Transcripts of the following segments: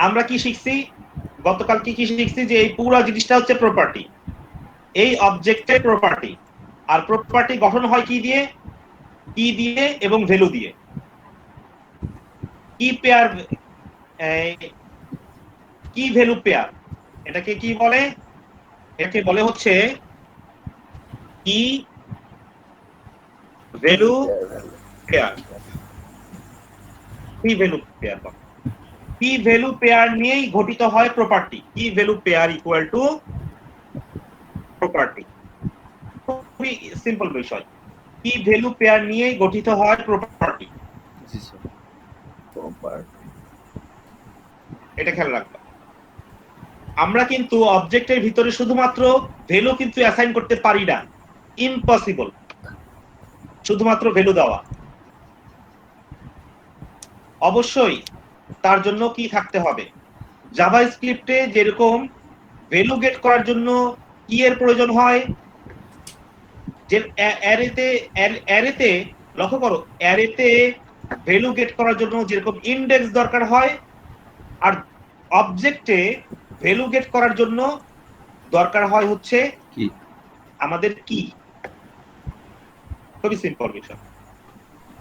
আমরা কি শিখছি গতকাল কি শিখছি যে এই পুরো জিনিসটা হচ্ছে প্রপার্টি, এই অবজেক্টের প্রপার্টি। আর প্রপার্টি গঠন হয় কি দিয়ে এবং ভ্যালু দিয়ে। কি পেয়ার, কি ভ্যালু পেয়ার, এটাকে কি বলে? এটাকে বলে হচ্ছে কি ভ্যালু পেয়ার। কি ভ্যালু পেয়ার কি ভ্যালু পেয়ার নিয়েই গঠিত হয় প্রপার্টি। কি value pair equal to property. খুবই সিম্পল বিষয়। কি ভ্যালু পেয়ার নিয়েই গঠিত হয় প্রপার্টি। জি স্যার। প্রপার্টি এটা খেয়াল রাখবা। আমরা কিন্তু অবজেক্টের ভিতরে শুধুমাত্র ভ্যালু কিন্তু অ্যাসাইন করতে পারি না, ইম্পসিবল শুধুমাত্র ভ্যালু দেওয়া। অবশ্যই তার জন্য কি থাকতে হবে, জাভাস্ক্রিপ্টে যেরকম ভ্যালু গেট করার জন্য কি এর প্রয়োজন হয়, যে অ্যারেতে লক্ষ্য করো, অ্যারেতে ভ্যালু গেট করার জন্য যেরকম ইন্ডেক্স দরকার হয়, আর অবজেক্টে ভ্যালু গেট করার জন্য দরকার হয় হচ্ছে কি আমাদের কি। খুবই সিম্পল বিষয়।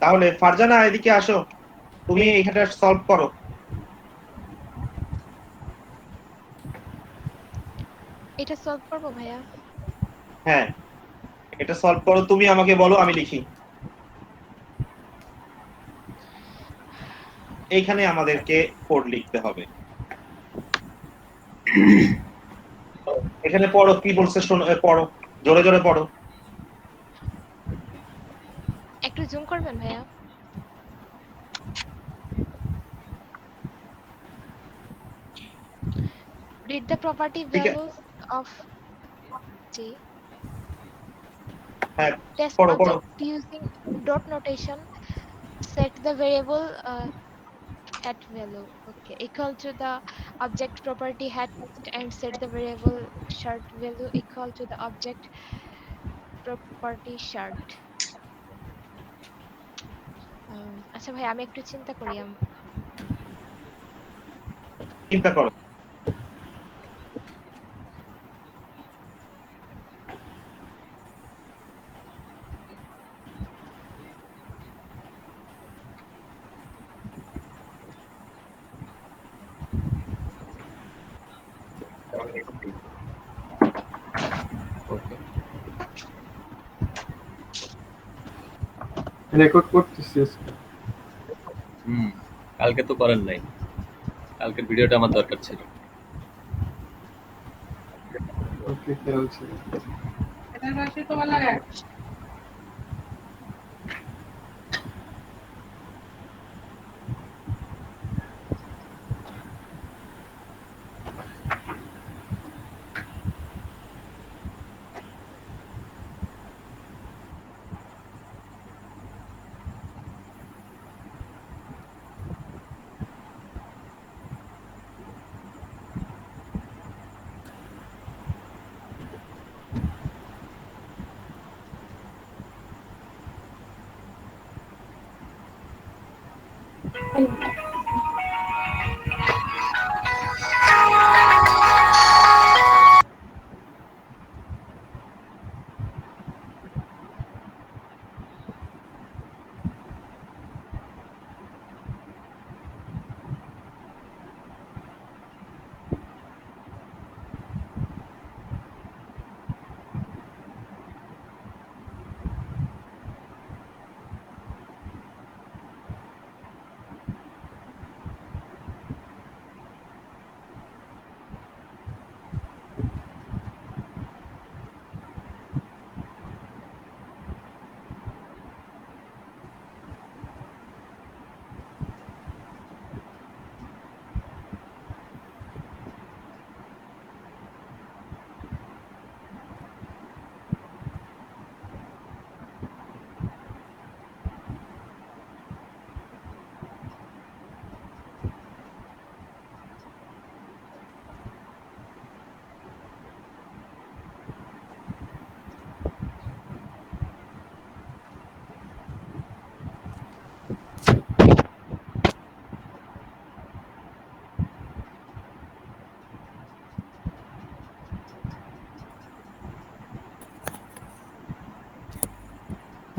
তাহলে ফারজানা এদিকে আসো, তুমি এখানটা সলভ করো। এটা সলভ করবো ভাইয়া? হ্যাঁ, এটা সলভ করো, তুমি আমাকে বলো, আমি লিখি। এইখানে আমাদেরকে কোড লিখতে হবে। এখানে পড়ো কি বলছে, শোনো, পড়ো, জোরে জোরে পড়ো। একটু জুম করবেন ভাইয়া? Read the property ঠিক আছে, values of J হ্যাঁ test পড়ো পড়ো। object using dot notation. Set the variable at value, okay, equal to the object property hat and set the variable shard value equal to the object property shard. আচ্ছা ভাই, আমি একটু চিন্তা করি। চিন্তা করো। রেকর্ড করতেছি। কালকে তো করেন নাই, কালকের ভিডিওটা আমার দরকার ছিল। ওকে, খেয়াল ছিল।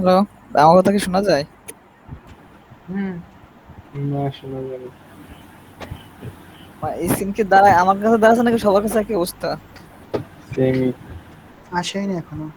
হ্যালো, আমার কথা কি শোনা যায়? না শোনা যাবে। এই সিম কি দাঁড়ায় আমার কাছে দাঁড়াচ্ছে নাকি সবার কাছে একই অবস্থা? সেমই। আসেনি এখনো।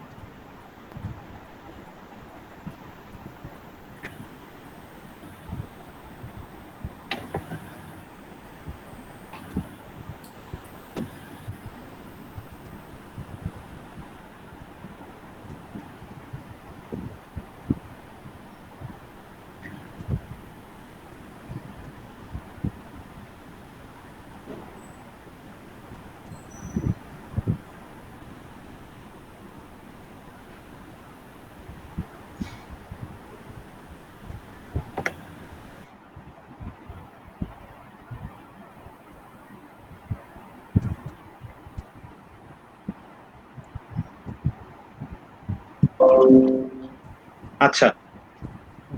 আচ্ছা,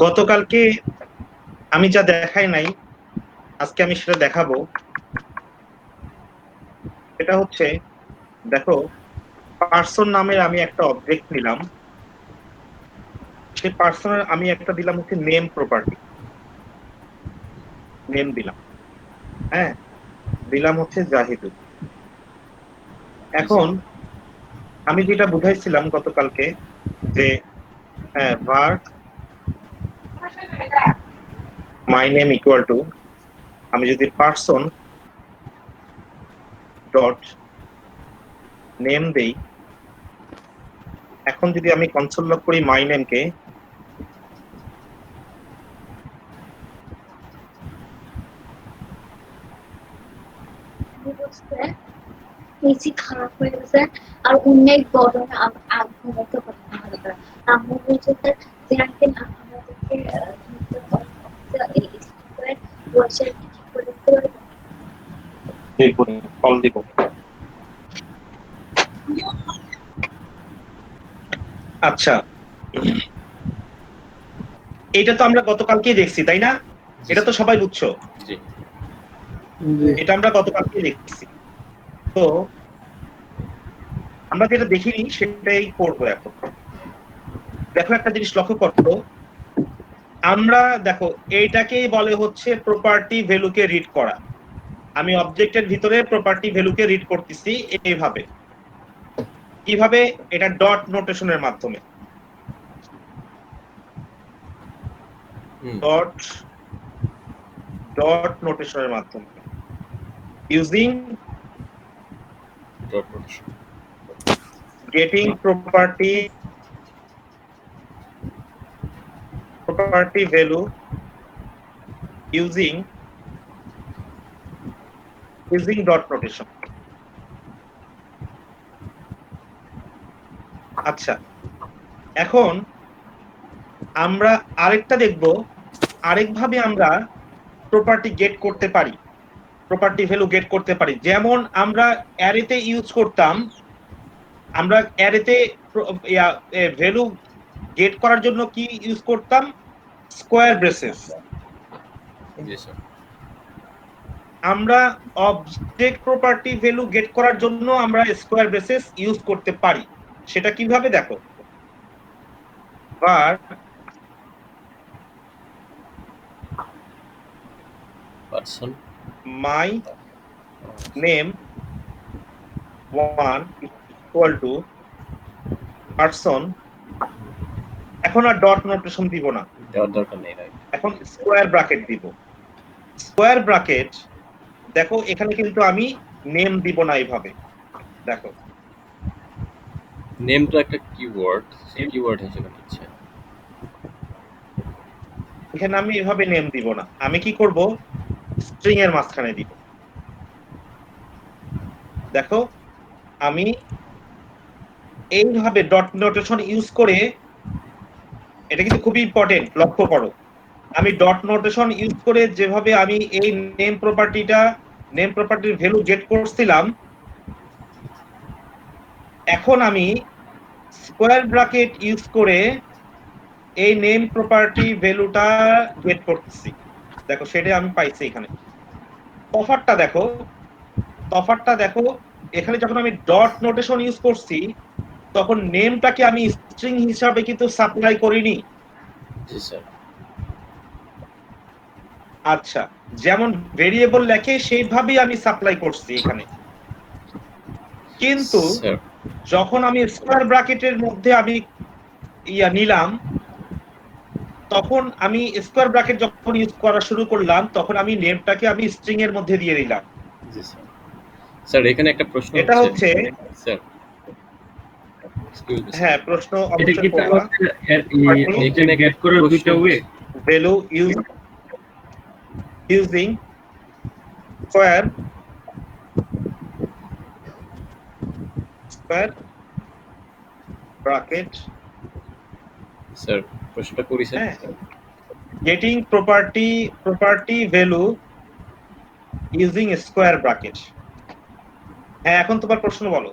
গতকালকে আমি যা দেখাই নাই আজকে আমি সেটা দেখাবো। এটা হচ্ছে, দেখো, পার্সন নামের আমি একটা অবজেক্ট নিলাম, সেই পার্সনের আমি একটা দিলাম হচ্ছে নেম প্রপার্টি, নেম দিলাম, হ্যাঁ, দিলাম হচ্ছে জাহিদুল। এখন আমি যেটা বুঝাইছিলাম গতকালকে যে var my name equal to, আমি যদি পার্সন ডট নেম দেই, এখন যদি আমি কনসোল লগ করি মাই নেমকে, এসি খারাপ হয়ে গেছে আর অনেক গরমে আগ ঘুমাতে পারছি না ভালো করে। আম্মু বলছে যে আঙ্কেল আমাদেরকে এসি করে ওয়াশার ঠিক করে দিতে পারবে? কল দিব। আচ্ছা, এটা তো আমরা গতকালকেই দেখছি, তাই না? এটা তো সবাই বুঝছো, জি জি। এটা আমরা গতকালকেই দেখছি। তো আমরা যেটা দেখিনি সেটাই করবো এখন। দেখো একটা জিনিস লক্ষ্য করো, আমরা দেখো এইটাকেই বলে হচ্ছে প্রপার্টি ভ্যালুকে রিড করা। আমি অবজেক্টের ভিতরে প্রপার্টি ভ্যালুকে রিড করতেছি এইভাবে। কিভাবে? এটা ডট নোটেশনের মাধ্যমে। ডট নোটেশনের মাধ্যমে, using dot notation getting property value using dot notation. আচ্ছা, এখন আমরা আরেকটা দেখব, আরেকভাবে আমরা প্রপার্টি গেট করতে পারি, প্রপার্টি ভ্যালু গেট করতে পারি। যেমন আমরা অ্যারেতে ইউজ করতাম, আমরা অ্যারেতে ভ্যালু গেট করার জন্য কি ইউজ করতাম? Square braces. জি স্যার। আমরা অবজেক্ট প্রপার্টি ভ্যালু গেট করার জন্য আমরা স্কোয়ার ব্রেসেস ইউজ করতে পারি। সেটা কিভাবে? দেখো, var person my name 1 equal to person, এখন আর ডট নোটেশন দিব না, দেওয়ার দরকার নেই, রাইট? এখন স্কোয়ার ব্র্যাকেট দিব। স্কোয়ার ব্র্যাকেট, দেখো এখানে কিন্তু আমি নেম দিব না এইভাবে। দেখো নেম তো একটা কিওয়ার্ড, সেই কিওয়ার্ড হিসেবে নিচ্ছে। এখানে আমি এভাবে নেম দিব না, আমি কি করব? স্ট্রিং এর মাঝখানে দিব। দেখো আমি এইভাবে ডট নোটেশন ইউজ করে, এটা কিন্তু খুবই ইম্পর্টেন্ট, লক্ষ্য করো, আমি ডট নোটেশন ইউজ করে যেভাবে আমি এই নেম প্রপার্টির ভ্যালু গেট করছিলাম, এখন আমি স্কোয়ার ব্র্যাকেট ইউজ করে এই নেম প্রপার্টি ভ্যালুটা গেট করতেছি। দেখো সেটা আমি পাইছি এখানে। তফাৎটা দেখো, এখানে যখন আমি ডট নোটেশন ইউজ করছি তখন নেমটাকে আমি স্ট্রিং হিসাবে কিন্তু সাপ্লাই করিনি। জি স্যার। আচ্ছা, যেমন ভেরিয়েবল লেখে সেইভাবেই আমি সাপ্লাই করছি এখানে, কিন্তু স্যার যখন আমি স্কোয়ার ব্র্যাকেটের মধ্যে আমি নিলাম, তখন আমি স্কোয়ার ব্র্যাকেট যখন ইউজ করা শুরু করলাম তখন আমি নেমটাকে আমি স্ট্রিং এর মধ্যে দিয়ে দিলাম। জি স্যার। স্যার এখানে একটা প্রশ্ন এটা হচ্ছে স্যার, এক্সকিউজ মি হ্যাঁ, প্রশ্ন এটা কি অবশ্যই করবা। এখানে গেট করার দুইটা way? Value using square bracket, sir প্রশ্নটা করি স্যার। হ্যাঁ, getting property value using square bracket। হ্যাঁ, এখন তোমার প্রশ্ন বলো।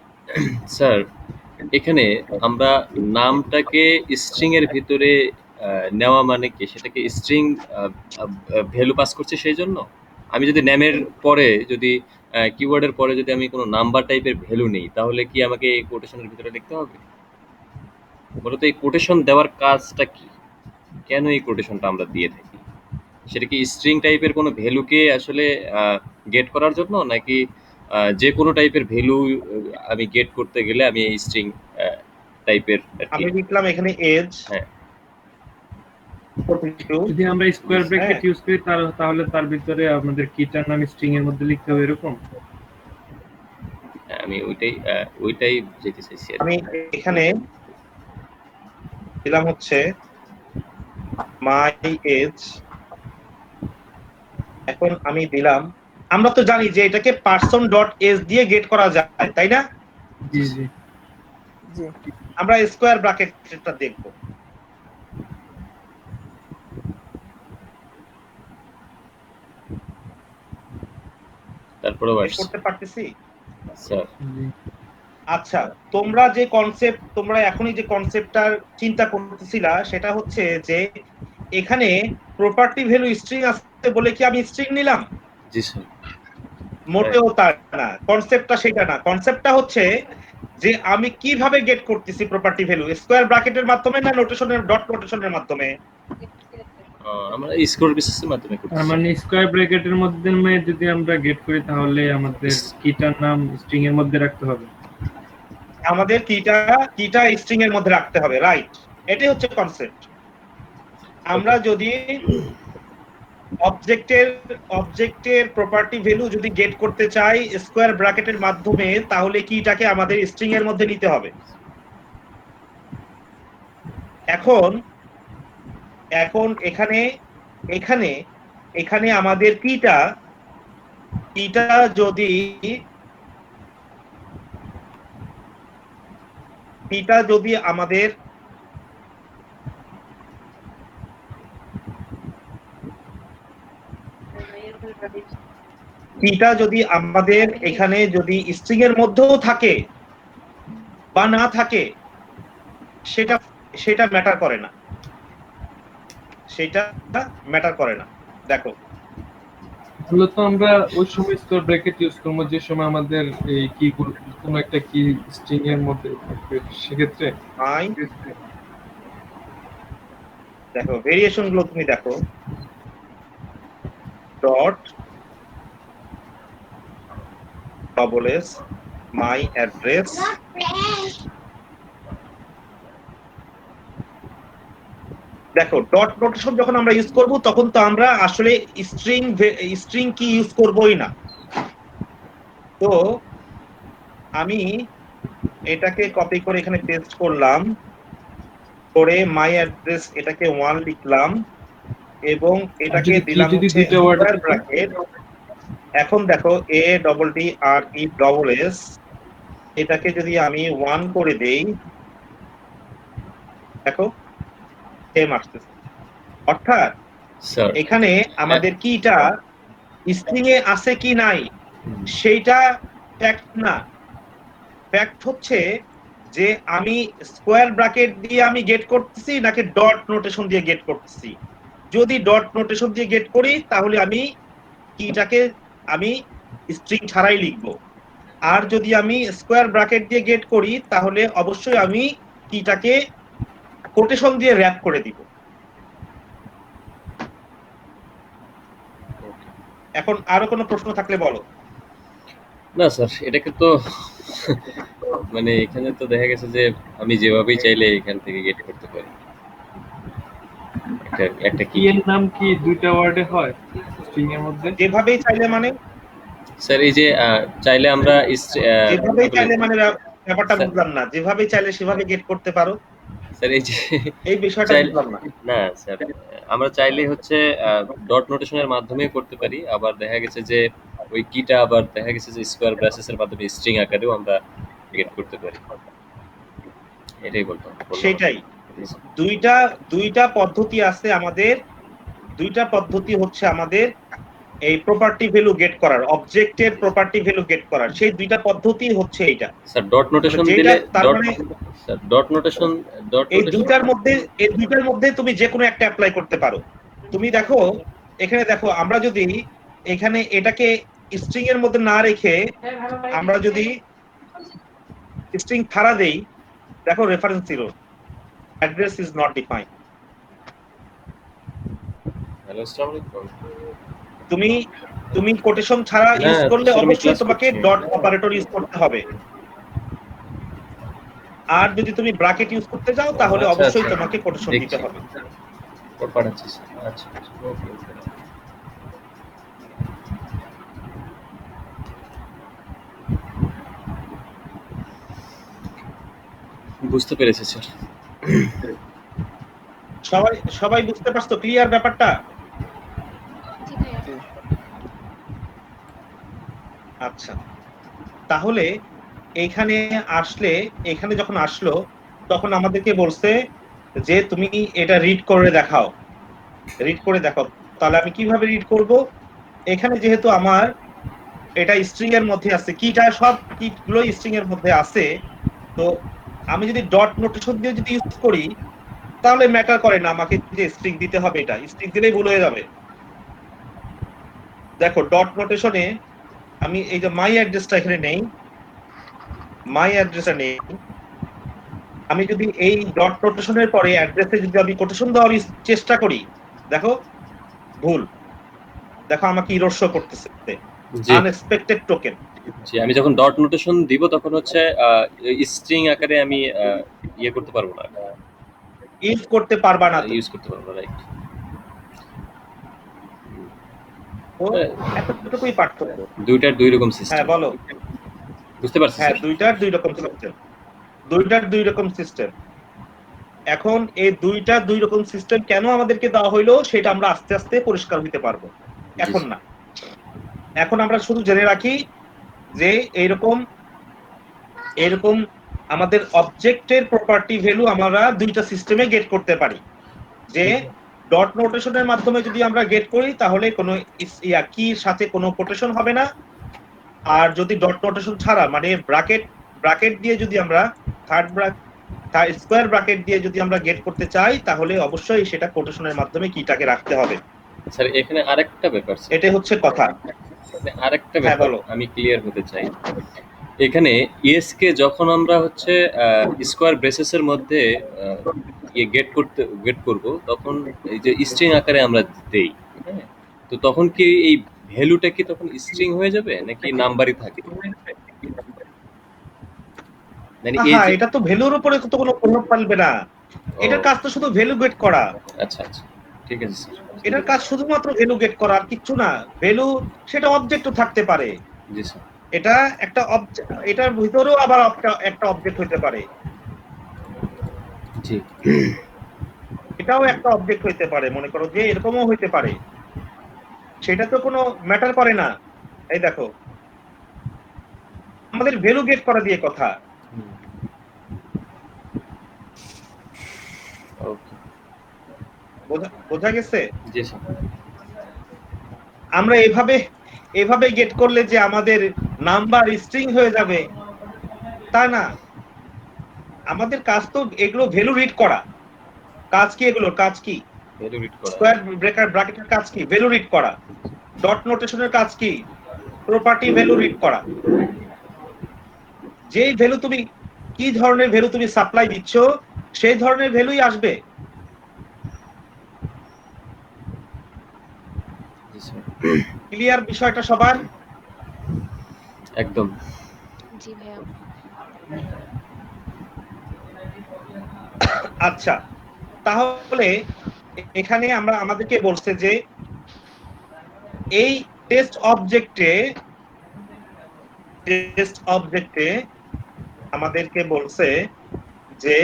স্যার এখানে আমরা নামটাকে স্ট্রিং এর ভিতরে নেওয়া মানে কি, সেটাকে স্ট্রিং ভ্যালু পাস করছে সেই জন্য? আমি যদি নেমের পরে যদি কিওয়ার্ডের পরে যদি আমি কোনো নাম্বার টাইপের ভ্যালু নেই, তাহলে কি আমাকে এই কোটেশনের ভিতরে লিখতে হবে? মূলত এই কোটেশন দেওয়ার কাজটা কি, কেন এই কোটেশনটা আমরা দিয়ে থাকি? সেটা কি স্ট্রিং টাইপের কোনো ভ্যালুকে আসলে গেট করার জন্য, নাকি যে কোনো টাইপের ভ্যালু আমি গেট করতে গেলে আমি এই স্ট্রিং টাইপের আমি লিখলাম এখানে এজ, হ্যাঁ, 42, যদি আমরা স্কোয়ার ব্র্যাকেট হ্যাঁ। ইউজ করি তাহলে তার ভিতরে আমাদের কিটার নাম স্ট্রিং এর মধ্যে লিখতে হবে এরকম? আমি ওইটাই যেতে চাইছি আর কি। আমি এখানে দিলাম হচ্ছে মাই এজ। এখন আমি দিলাম, আমরা তো জানি যে এটাকে পারসন ডট এজ দিয়ে গেট করা যায়, তাই না? জি জি। জি। আমরা স্কোয়ার ব্র্যাকেটটা দেখব। তারপরেও আসছে করতে পারতেছি স্যার। আচ্ছা, তোমরা এখনই যে কনসেপ্টটার চিন্তা করতেছিলা সেটা হচ্ছে যে এখানে প্রপার্টি ভ্যালু স্ট্রিং আছে বলে কি আমি স্ট্রিং নিলাম? জি স্যার। মোটেও তা না, কনসেপ্টটা সেটা না। কনসেপ্টটা হচ্ছে যে আমি কিভাবে গেট করতেছি প্রপার্টি ভ্যালু, স্কোয়ার ব্র্যাকেটের মাধ্যমে না নোটেশনের ডট নোটেশনের মাধ্যমে? আমরা স্কোয়ার বেসিসের মাধ্যমে করতেছি। তার মানে স্কয়ার ব্র্যাকেটের মধ্যে যদি আমরা গেট করি তাহলে আমাদের কিটার নাম স্ট্রিং এর মধ্যে রাখতে হবে। আমাদের কিটা স্ট্রিং এর মধ্যে রাখতে হবে, রাইট? এটাই হচ্ছে কনসেপ্ট। আমরা যদি অবজেক্টের প্রপার্টি ভ্যালু যদি গেট করতে চাই স্কোয়ার ব্র্যাকেটের মাধ্যমে, তাহলে কিটাকে আমাদের স্ট্রিং এর মধ্যে নিতে হবে। এখন এখানে আমাদের কিটা যদি আমাদের এখানে যদি স্ট্রিং এর মধ্যেও থাকে বা না থাকে, সেটা ম্যাটার করে না, দেখো মূলত আমরা ওই সময় স্কয়ার ব্র্যাকেট ইউজ করব যে সময় আমাদের এই কি কোনো একটা কি স্ট্রিং এর মধ্যে থাকবে, সেক্ষেত্রে দেখো ভেরিয়েশন গুলো তুমি দেখো, ডট ডবল এস মাই অ্যাড্রেস, দেখো ডট নোটেশন যখন আমরা ইউজ করব তখন তো আমরা আসলে স্ট্রিং কি ইউজ করবই না। তো আমি এটাকে কপি করে এখানে পেস্ট করলাম, করে মাই অ্যাড্রেস এটাকে 1 লিখলাম এবং এটাকে দিলাম হচ্ছে স্কয়ার ব্র্যাকেট। এখন দেখো A double D R E double S, এটাকে যদি আমি 1 করে দেই, দেখো সেম আসতেছে। অর্থাৎ এখানে আমাদের কিটা স্ট্রিং এ আছে কি নাই সেইটা ফ্যাক্ট না, ফ্যাক্ট হচ্ছে যে আমি স্কয়ার ব্র্যাকেট দিয়ে আমি গেট করতেছি নাকি ডট নোটেশন দিয়ে গেট করতেছি। যদি ডট নোটেশন দিয়ে গেট করি তাহলে আমি কিটাকে আমি স্ট্রিং ছাড়াই লিখব, আর যদি আমি স্কয়ার ব্র্যাকেট দিয়ে গেট করি তাহলে অবশ্যই আমি কিটাকে কোটেশন দিয়ে র‍্যাপ করে দিব। এখন আরো কোনো প্রশ্ন থাকলে বলো। না স্যার, এটাকে তো মানে এখানে তো দেখা গেছে যে আমি যেভাবেই চাইলে এখান থেকে গেট করতে পারি। একটা কি এর নাম কি দুইটা ওয়ার্ডে হয় স্ট্রিং এর মধ্যে? যেভাবেই চাইলে মানে স্যার এই যে চাইলে আমরা যেভাবেই চাইলে মানে ব্যাপারটা বুঝলাম না। যেভাবেই চাইলে সেভাবে গেট করতে পারো, স্যার এই যে এই বিষয়টা বুঝলাম না। না স্যার, আমরা চাইলে হচ্ছে ডট নোটেশনের মাধ্যমে করতে পারি, আবার দেখা গেছে যে ওই কিটা আবার দেখা গেছে যে স্কোয়ার ব্রেসেসের মাধ্যমে স্ট্রিং আকারেও আমরা গেট করতে পারি। এটাই বলতাম। সেটাই, দুইটা পদ্ধতি আছে আমাদের। দুইটা পদ্ধতি হচ্ছে আমাদের এই প্রপার্টি ভ্যালু গেট করার, অবজেক্টের প্রপার্টি ভ্যালু গেট করার। সেই দুইটা পদ্ধতি হচ্ছে এইটা। স্যার ডট নোটেশন যেটা দিলে তার মানে স্যার ডট নোটেশন এই দুইটার মধ্যে তুমি যে কোনো একটা অ্যাপ্লাই করতে পারো। তুমি দেখো এখানে, দেখো আমরা যদি এখানে এটাকে স্ট্রিং এর মধ্যে না রেখে আমরা যদি স্ট্রিং ছাড়া দেই, দেখো reference 0, address is not defined. Hello, আসসালামু আলাইকুম। তুমি কোটেশন ছাড়া ইউজ করলে অবশ্যই তোমাকে ডট অপারেটর ইউজ করতে হবে। আর যদি তুমি ব্র্যাকেট ইউজ করতে যাও তাহলে অবশ্যই তোমাকে কোটেশন দিতে হবে। পড়াচ্ছি স্যার। আচ্ছা ওকে। বুঝতে পেরেছি স্যার। সবাই বুঝতে পারছো? ক্লিয়ার ব্যাপারটা? জি ভাইয়া। আচ্ছা, তাহলে এখানে যখন আসলো তখন আমাদেরকে বলছে যে তুমি এটা রিড করে দেখাও। তাহলে আমি কিভাবে রিড করব? এখানে যেহেতু আমার এটা স্ট্রিং এর মধ্যে আছে, কিটা সব কিগুলো স্ট্রিং এর মধ্যে আছে, তো আমি যদি ডট নোটেশন দিয়ে যদি ইউজ করি তাহলে ম্যাটার করে না আমাকে যে স্ট্রিং দিতে হবে। এটা স্ট্রিং দিলেই ভুল হয়ে যাবে। দেখো ডট নোটেশনে আমি এই যে মাই অ্যাড্রেসটা এখানে নেই, আমি যদি এই ডট নোটেশনের পরে অ্যাড্রেসে যদি আমি কোটেশন দেওয়ার চেষ্টা করি, দেখো ভুল। দেখো আমাকে ইরর শো করতেছে, আনএক্সপেক্টেড টোকেন। জি, আমি যখন ডট নোটেশন দিব তখন হচ্ছে স্ট্রিং আকারে আমি ইয়ে করতে পারবো না, ইউজ করতে পারবা না। রাইট। এতটুকুই পার্থক্য। দুইটার দুই রকম সিস্টেম। হ্যাঁ বলো। বুঝতে পারছি হ্যাঁ, স্যার। দুইটার দুই রকম সিস্টেম। এখন এই দুই রকম সিস্টেম কেন আমাদেরকে দেওয়া হইলো সেটা আমরা আস্তে আস্তে পরিষ্কার হইতে পারবো, এখন না। এখন আমরা শুধু জেনে রাখি যে এরকম আমাদের অবজেক্টের প্রপার্টি ভ্যালু আমরা দুইটা সিস্টেমে গেট করতে পারি। যে ডট নোটেশনের মাধ্যমে যদি আমরা গেট করি তাহলে কোনো কির সাথে কোনো কোটেশন হবে না। আর যদি ডট নোটেশন ছাড়া মানে ব্র্যাকেট দিয়ে যদি আমরা স্কয়ার ব্র্যাকেট দিয়ে যদি আমরা গেট করতে চাই তাহলে অবশ্যই সেটা কোটেশনের মাধ্যমে কিটাকে রাখতে হবে। স্যার এখানে আরেকটা ব্যাপার, এটাই হচ্ছে কথা। আরেকটা ব্যাপার আমি ক্লিয়ার হতে চাই। এখানে ইএস কে যখন আমরা হচ্ছে স্কয়ার ব্রেসেসের মধ্যে গেট করব তখন এই যে স্ট্রিং আকারে আমরা দেই, হ্যাঁ, তো তখন কি এই ভ্যালুটা কি তখন স্ট্রিং হয়ে যাবে নাকি নাম্বারই থাকে? হ্যাঁ, এটা তো ভ্যালুর উপরে তো কোনো প্রভাব ফেলবে না। এটার কাজ তো শুধু ভ্যালু গেট করা। আচ্ছা ঠিক আছে স্যার। এটার কাজ শুধুমাত্র ভ্যালু গেট করা, আর কিচ্ছু না। ভ্যালু সেটা অবজেক্টও থাকতে পারে। জি স্যার। এটা একটা এটার ভিতরেও আবার একটা অবজেক্ট হতে পারে। জি, এটাও একটা অবজেক্ট হইতে পারে, মনে করো যে এরকমও হইতে পারে। সেটা তো কোনো ম্যাটার করে না। এই দেখো আমাদের ভ্যালু গেট করা দিয়ে কথা। বোঝা গেছে? জি স্যার। আমরা এভাবে গেট করলে যে আমাদের নাম্বার স্ট্রিং হয়ে যাবে তা না। আমাদের কাজ তো এগুলো ভ্যালু রিড করা। কাজ কি এগুলোর কাজ কি? ভ্যালু রিড করা। স্কয়ার ব্র্যাকেটের কাজ কি? ভ্যালু রিড করা। ডট নোটেশনের কাজ কি? প্রপার্টি ভ্যালু রিড করা। যেই ভ্যালু তুমি কি ধরনের ভ্যালু তুমি সাপ্লাই দিচ্ছ সেই ধরনের ভ্যালুই আসবে। জি স্যার, ক্লিয়ার বিষয়টা সবার? একদম। জি ভাইয়া। আচ্ছা, তাহলে এখানে আমরা আমাদেরকে বলছে যে এই টেস্ট অবজেক্টে আমাদেরকে বলছে যে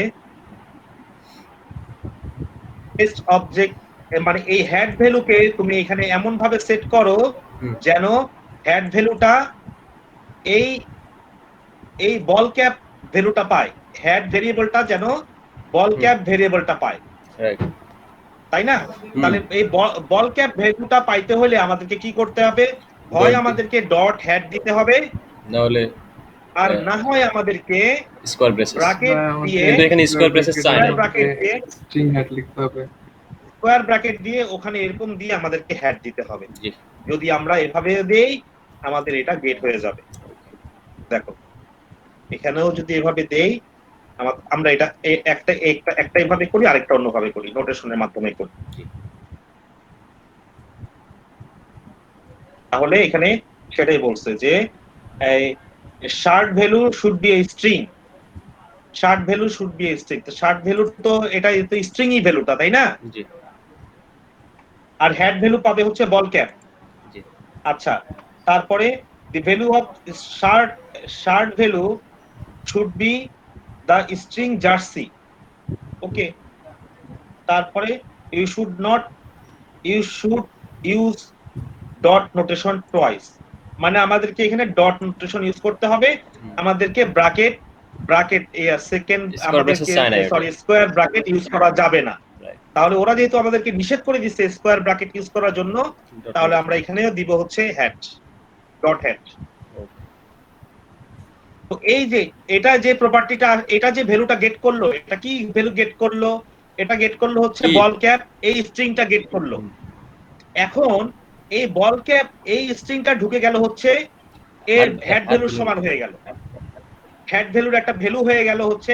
টেস্ট অবজেক্ট মানে এই হেড ভ্যালুকে তুমি এখানে এমন ভাবে সেট করো হুম। যেন হেড ভ্যালুটা এই এই বল ক্যাপ ভ্যালুটা পায়, হেড ভেরিয়েবলটা যেন বল ক্যাপ ভেরিয়েবলটা পায়, রাইট। তাই না? তাহলে এই বল ক্যাপ ভ্যালুটা পাইতে হলে আমাদেরকে কি করতে হবে? হয় আমাদেরকে ডট হেড দিতে হবে, না হলে আর না হয় আমাদেরকে স্কোয়ার ব্রেসেস। ব্র্যাকেট দিয়ে কিন্তু এখানে স্কোয়ার ব্রেসেস চাই না। ব্র্যাকেট দিয়ে স্ট্রিং হেড লিখতে হবে। স্কোয়ার ব্র্যাকেট দিয়ে ওখানে এরকম দিয়ে আমাদেরকে হেড দিতে হবে। জি। যদি আমরা এভাবে দেই আমাদের এটা গেট হয়ে যাবে। দেখো এখানেও যদি এভাবে দেই আমরা এটা একটা এভাবে করি, আরেকটা অন্যভাবে করি, নোটেশনের মাধ্যমে করি। তাহলে এখানে সেটাই বলছে যে shirt value should be a string, shirt value should be a string. তো শার্ট ভ্যালু তো এটা তো স্ট্রিংই ভ্যালুটা, তাই না? জি। আর হেড ভ্যালু পাবে হচ্ছে বল ক্যাপ। জি। আচ্ছা, তারপরে the value of shard value should be the string jersey. ওকে, তারপরে you should use dot notation twice, মানে আমাদেরকে এখানে ডট নোটেশন ইউজ করতে হবে, আমাদেরকে ব্র্যাকেট সেকেন্ড আমাদেরকে সরি স্কয়ার ব্র্যাকেট ইউজ করা যাবে না। তাহলে ওরা যেহেতু আমাদেরকে নিষেধ করে দিচ্ছে স্কয়ার ব্র্যাকেট ইউজ করার জন্য, তাহলে আমরা এখানেও দিব হচ্ছে হেড, ডট হেড। তো এই যে এটা যে প্রপার্টিটা, এটা যে ভ্যালুটা গেট করলো, এটা কি ভ্যালু গেট করলো? এটা গেট করলো হচ্ছে বল ক্যাপ, এই স্ট্রিংটা গেট করলো। এখন এই বল ক্যাপ এই স্ট্রিংটা ঢুকে গেল হচ্ছে এর হেড ভ্যালুর সমান হয়ে গেল, হেড ভ্যালুর একটা ভ্যালু হয়ে গেল হচ্ছে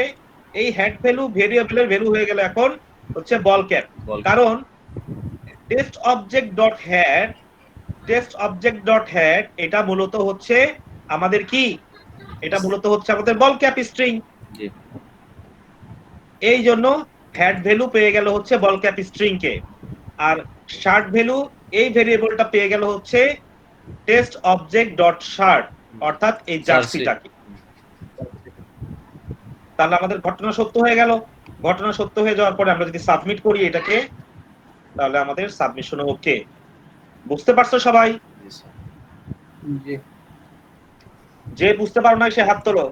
এই হেড ভ্যালু ভেরিয়েবলের ভ্যালু হয়ে গেল এখন হচ্ছে বল ক্যাপ। কারণ টেস্ট অবজেক্ট ডট হেড এটা মূলত হচ্ছে আমাদের কি, এটা মূলত হচ্ছে আমাদের বল ক্যাপ স্ট্রিং। এই জন্য হেড ভ্যালু পেয়ে গেল হচ্ছে বল ক্যাপ স্ট্রিং কে, আর শার্ট ভ্যালু এই ভেরিয়েবলটা পেয়ে গেল হচ্ছে টেস্ট অবজেক্ট ডট শার্ট, অর্থাৎ এই জার্সিটাকে। তাহলে আমাদের ঘটনা সত্য হয়ে গেল। ঘটনা সত্য হয়ে যাওয়ার পরে আমরা যদি সাবমিট করি এটাকে, তাহলে আমাদের সাবমিশন ওকে। বুঝতে পারছো সবাই? জি। যে বুঝতে পারো না সে হাত তোলো।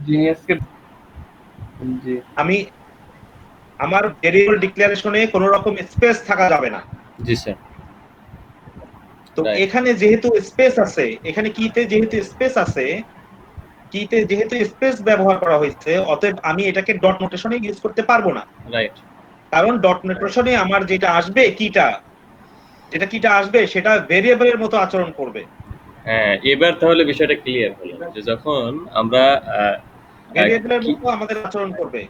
জিনিয়াসকে জি। আমি আমার ভেরিয়েবল ডিক্লারেশনে কোনো রকম স্পেস থাকা যাবে না। জি স্যার। তো এখানে যেহেতু স্পেস আছে, এখানে কিতে যেহেতু স্পেস আছে, কিতে যেহেতু স্পেস ব্যবহার করা হয়েছে, অতএব আমি এটাকে ডট নোটেশনে ইউজ করতে পারবো না। রাইট। কারণ ডট নোটেশনে আমার যেটা আসবে কিটা আসবে সেটা ভেরিয়েবলের মতো আচরণ করবে। হ্যাঁ, এবার তাহলে বিষয়টা ক্লিয়ার হলো যে যখন আমরা ভেরিয়েবলের মতো আমাদের আচরণ করবে,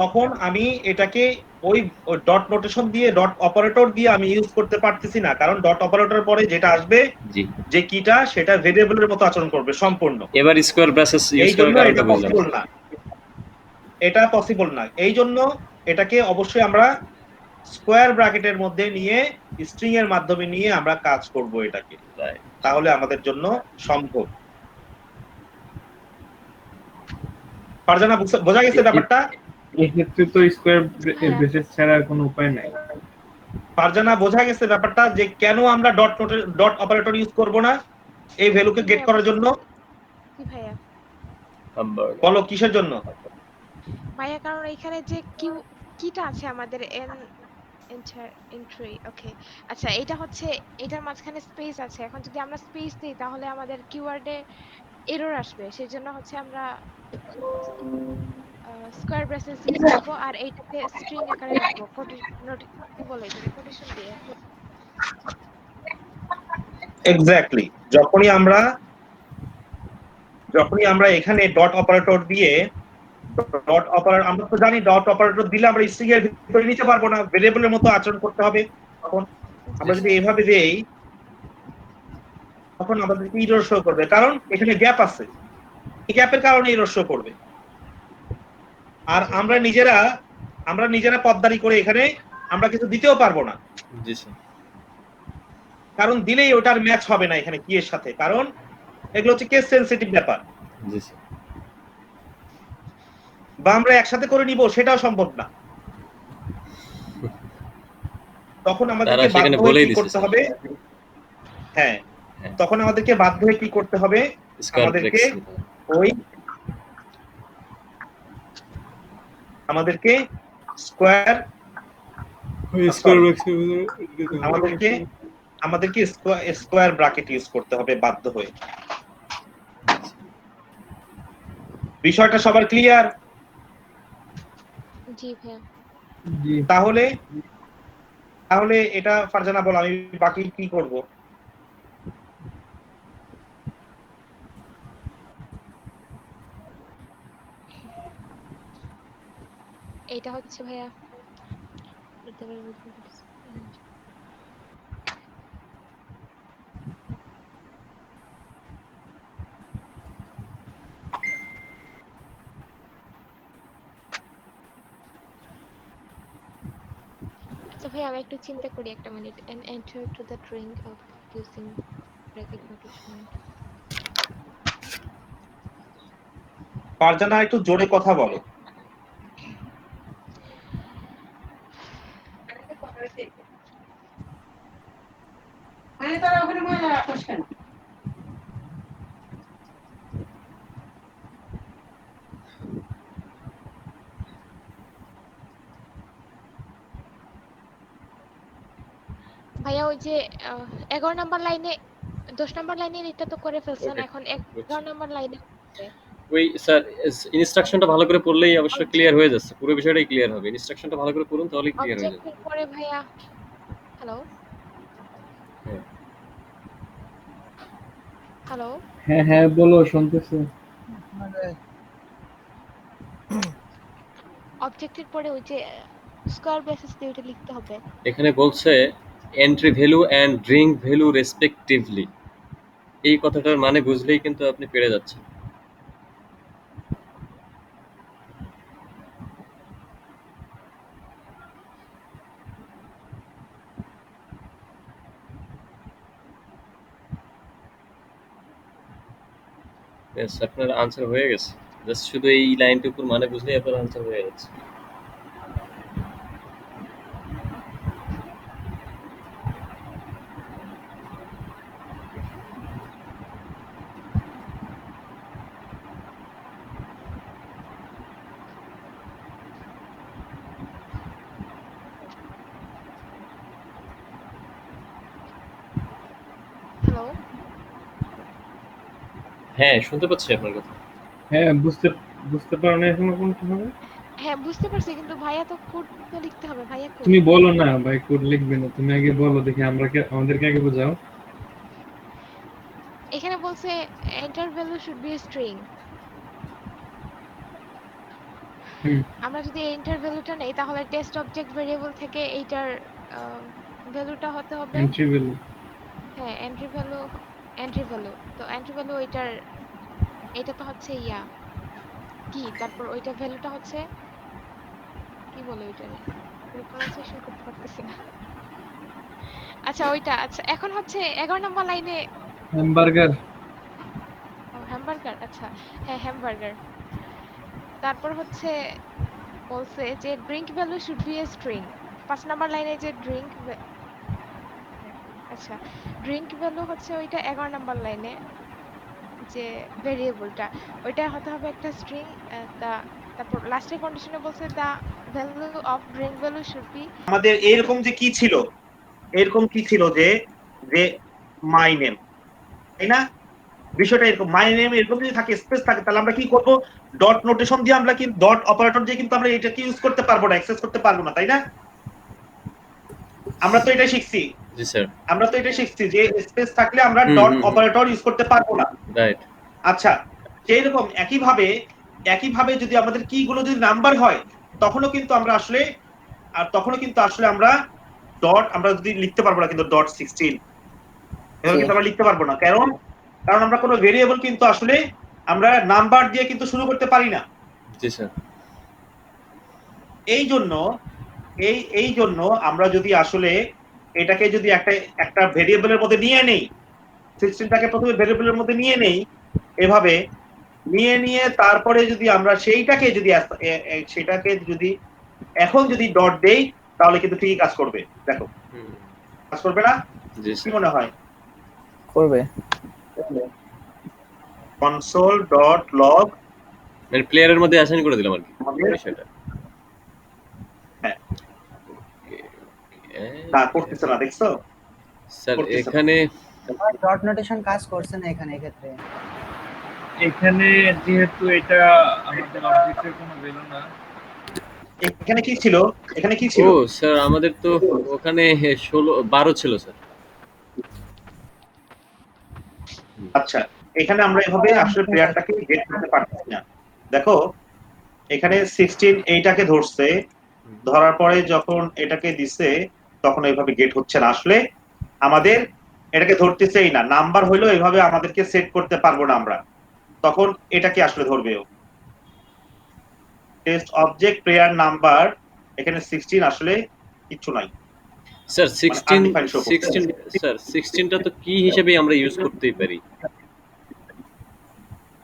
তখন আমি এটাকে ওই ডট নোটেশন দিয়ে, ডট অপারেটর দিয়ে আমি ইউজ করতে পারতেছি না, কারণ ডট অপারেটর পরে যেটা আসবে যে কিটা সেটা ভেরিয়েবলের মতো আচরণ করবে সম্পূর্ণ। এবার স্কয়ার ব্রেসেস ইউজ করার কারণটা বুঝলাম না। এটা পসিবল না। এই জন্য এটাকে অবশ্যই আমরা স্কয়ার ব্র্যাকেটের মধ্যে নিয়ে স্ট্রিং এর মাধ্যমে নিয়ে আমরা কাজ করব এটাকে, তাহলে আমাদের জন্য সম্ভব। ফারজানা বোঝা গেছে ব্যাপারটা? এই ক্ষেত্রে তো স্কয়ার ব্রেসেস ছাড়া কোনো উপায় নাই। ফারজানা বোঝা গেছে ব্যাপারটা যে কেন আমরা ডট অপারেটর ইউজ করব না এই ভ্যালুকে গেট করার জন্য? কি ভাইয়া বলো কিসের জন্য? ভাইয়া কারণ এখানে যে কিটা আছে আমাদের এন্ট্রি, ওকে আচ্ছা, এটা হচ্ছে এটার মাঝখানে স্পেস আছে। এখন যদি আমরা স্পেস দিই তাহলে আমাদের কিওয়ার্ডে এরর আসবে, সেজন্য হচ্ছে আমরা স্কয়ার ব্রেসেস ইউজ করব আর এইটাকে স্ট্রিং আকারে রাখবো, কি বলে এটা, কোটেশন দিয়ে। এক্স্যাক্টলি। যখনই আমরা এখানে ডট অপারেটর দিয়ে ডট অপারেটর, আমরা তো জানি ডট অপারেটর দিলে আমরা স্ট্রিং এর ভিতরে নিতে পারবো না, ভেরিয়েবলের মতো আচরণ করতে হবে। তখন আমরা যদি এইভাবে দেই তখন আমাদেরকে এরর শো করবে, কারণ এখানে গ্যাপ আছে, এই গ্যাপের কারণে এরর শো করবে। আর আমরা নিজেরা পদদারি করে এখানে আমরা কিছু দিতেও পারবো না, জি স্যার। কারণ দিলেই ওটার ম্যাচ হবে না এখানে কি এর সাথে, কারণ এগুলো হচ্ছে কেস সেনসিটিভ ব্যাপার। জি স্যার। বা আমরা একসাথে করে নিব সেটাও সম্ভব না, তখন আমাদেরকে বাধ্য হয়ে কি করতে হবে, হ্যাঁ তখন আমাদেরকে বাধ্য হয়ে কি করতে হবে, আমাদেরকে স্কোয়ার ব্র্যাকেট ইউজ করতে হবে বাধ্য হয়ে। বিষয়টা সবার ক্লিয়ার? জি ভাইয়া। তাহলে এটা ফারজানা বল, আমি বাকি কি করব? এটা হচ্ছে ভাইয়া আচ্ছা ভাই, আমি একটু চিন্তা করি একটা minute. and enter to the string of using bracket notation. Farzana একটু জোরে কথা বলো। ভাইয়া ওই যে 11 নাম্বার লাইনে 10 নাম্বার লাইনে এটা তো করে ফেলছেন, এখন 11 নাম্বার লাইনে ওই স্যার ইনস্ট্রাকশনটা ভালো করে পড়লেই অবশ্য ক্লিয়ার হয়ে যাচ্ছে, পুরো বিষয়টাই ক্লিয়ার হবে। ইনস্ট্রাকশনটা ভালো করে পড়ুন তাহলেই ক্লিয়ার হয়ে যাবে। অবজেক্টের পরে ভাইয়া হ্যালো হ্যাঁ বলো, শুনতেছি। অবজেক্টের পরে ওই যে স্কয়ার ব্রেসেস দিয়ে ওটা লিখতে হবে। এখানে বলছে entry value and drink value respectively, এই কথাটার মানে বুঝলেই কিন্তু আপনি পেরে যাচ্ছেন। আপনার আনসার হয়ে গেছে, জাস্ট শুধু এই লাইনটুকুর মানে বুঝলেই আপনার আনসার হয়ে যাচ্ছে। হ্যালো হ্যাঁ শুনতে পাচ্ছি আপনার কথা। হ্যাঁ বুঝতে পারো না এখনো কোনটা হবে? হ্যাঁ বুঝতে পারছি, কিন্তু ভাইয়া তো কোড তো লিখতে হবে। ভাইয়া কোড তুমি বলো না ভাই, কোড লিখবে না, তুমি আগে বলো দেখি, আমাদেরকে আগে বোঝাও। এখানে বলছে enter value should be a string. আমরা যদি এন্টার ভ্যালুটা নেই তাহলে টেস্ট অবজেক্ট ভেরিয়েবল থেকে এইটার ভ্যালুটা হতে হবে এন্ট্রি ভ্যালু। হ্যাঁ এন্ট্রি ভ্যালু তো এন্ট্রি ভ্যালু এটা তো হচ্ছে কি, তারপর ওইটা ভ্যালুটা হচ্ছে কি বলে ওইটারে প্রনাউন্সিয়েশন করতে পারতেছি না। আচ্ছা ওইটা, আচ্ছা এখন হচ্ছে 11 নম্বর লাইনে হ্যামবার্গার। আচ্ছা হ্যাঁ হ্যামবার্গার। তারপর হচ্ছে বলছে যে drink value should be a string. 5 number লাইনে যে ড্রিঙ্ক ভ্যালু হচ্ছে ওইটা 11 নাম্বার লাইনে যে ভেরিয়েবলটা ওইটা হতে হবে একটা স্ট্রিং। তারপর লাস্টের কন্ডিশনে বলছে the value of drink value should be. আমাদের এরকম কি ছিল যে মাই নেম, তাই না? বিষয়টা এরকম, মাই নেম এরকম যদি থাকে, স্পেস থাকে, তাহলে আমরা কি করব? ডট নোটেশন দিয়ে আমরা কিন্তু ডট অপারেটর দিয়ে কিন্তু আমরা এটাকে ইউজ করতে পারবো না, অ্যাক্সেস করতে পারবো না, তাই না? আমরা তো এটা শিখছি। জি স্যার। আমরা তো এটা শিখছি যে স্পেস থাকলে আমরা ডট অপারেটর ইউজ করতে পারবো না, রাইট? আচ্ছা, সেই রকম একই ভাবে একইভাবে যদি আমাদের কি গুলো যদি নাম্বার হয় তখনও কিন্তু আমরা আসলে আমরা ডট আমরা যদি লিখতে পারবো না কিন্তু ডট 16 এভাবে কিন্তু আমরা লিখতে পারবো না। কারণ আমরা কোনো ভেরিয়েবল কিন্তু আসলে আমরা নাম্বার দিয়ে কিন্তু শুরু করতে পারি না। জি স্যার। এই জন্য আমরা যদি আসলে এটাকে যদি একটা ভেরিয়েবলের মধ্যে নিয়ে নেই, 16টাকে প্রথমে ভেরিয়েবলের মধ্যে নিয়ে নেই, এভাবে নিয়ে তারপরে যদি আমরা সেটাকে যদি এখন যদি ডট দেই তাহলে কিন্তু ঠিকই কাজ করবে। দেখো কাজ করবে না? জি কি স্যার। মনে হয়? করবে। console.log মানে প্লেয়ারের মধ্যে অ্যাসাইন করে দিলাম আর কি বিষয়টা। হ্যাঁ। ওকে, না করতেছে না, দেখছো? স্যার করতেছে না। এখানে ডট নোটেশন কাজ করছে না এখানে এক্ষেত্রে। এখানে যেহেতু এটা আমাদের অবজেক্টের কোনো ভ্যালু না, এখানে কি ছিল? ও স্যার আমাদের তো ওখানে 12 ছিল স্যার। আচ্ছা, এখানে আমরা এভাবে আসলে প্লেয়ারটাকে গেট করতে পারতেছি না। দেখো এখানে 16 এইটাকে ধরছে, ধরার পরে যখন এটাকে দিছে তখন এইভাবে গেট হচ্ছে না। আসলে আমাদের এটাকে ধরতেছেই না, নাম্বার হইলো এইভাবে আমাদেরকে সেট করতে পারবো না আমরা, তখন এটাকে আসলে ধরবে ও। টেস্ট অবজেক্ট প্লেয়ার নাম্বার এখানে 16 আসলে কিছু নাই স্যার undefined show করছে। 16 স্যার 16টা তো কি হিসেবে আমরা ইউজ করতেই পারি।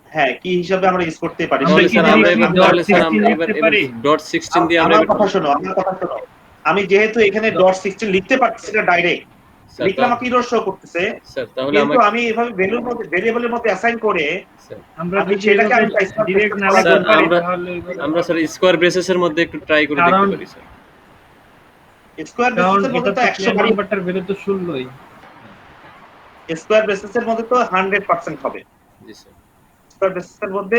হ্যাঁ, কি হিসাবে আমরা ইউজ করতে পারি? আমরা তাহলে কি স্যার আমরা directly এবার dot তাহলে স্যার 16 আমরা এবার লিখতে পারি? ডট 16 দিয়ে আমরা আমার এবার কথা শোনো। আমি যেহেতু এখানে ডট 16 লিখতে পারতেছি না ডাইরেক্ট, স্যার লিখলে আমাকে ইরর শো করতেছে, স্যার তাহলে কিন্তু আমাকে আমি এভাবে ভেরিয়েবলের মধ্যে অ্যাসাইন করে স্যার আমরা আমি যদি সেটাকে এভাবে আমি type ডিরেক্ট না করতে লিখতে পারি। পারি স্যার, তাহলে এভাবে- আমরা স্যার স্কোয়ার ব্রেসেসের মধ্যে একটু ট্রাই করে দেখতে কারণ- পারি স্যার। স্কোয়ার কারণ বেসিসের মধ্যে এটা তো তো 100 প্লেয়ার বারই, নাম্বারটার ভ্যালু তো 16ই। স্কোয়ার বেসিসের মধ্যে তো 100% হবে, জি স্যার। স্কোয়ার বেসিসের মধ্যে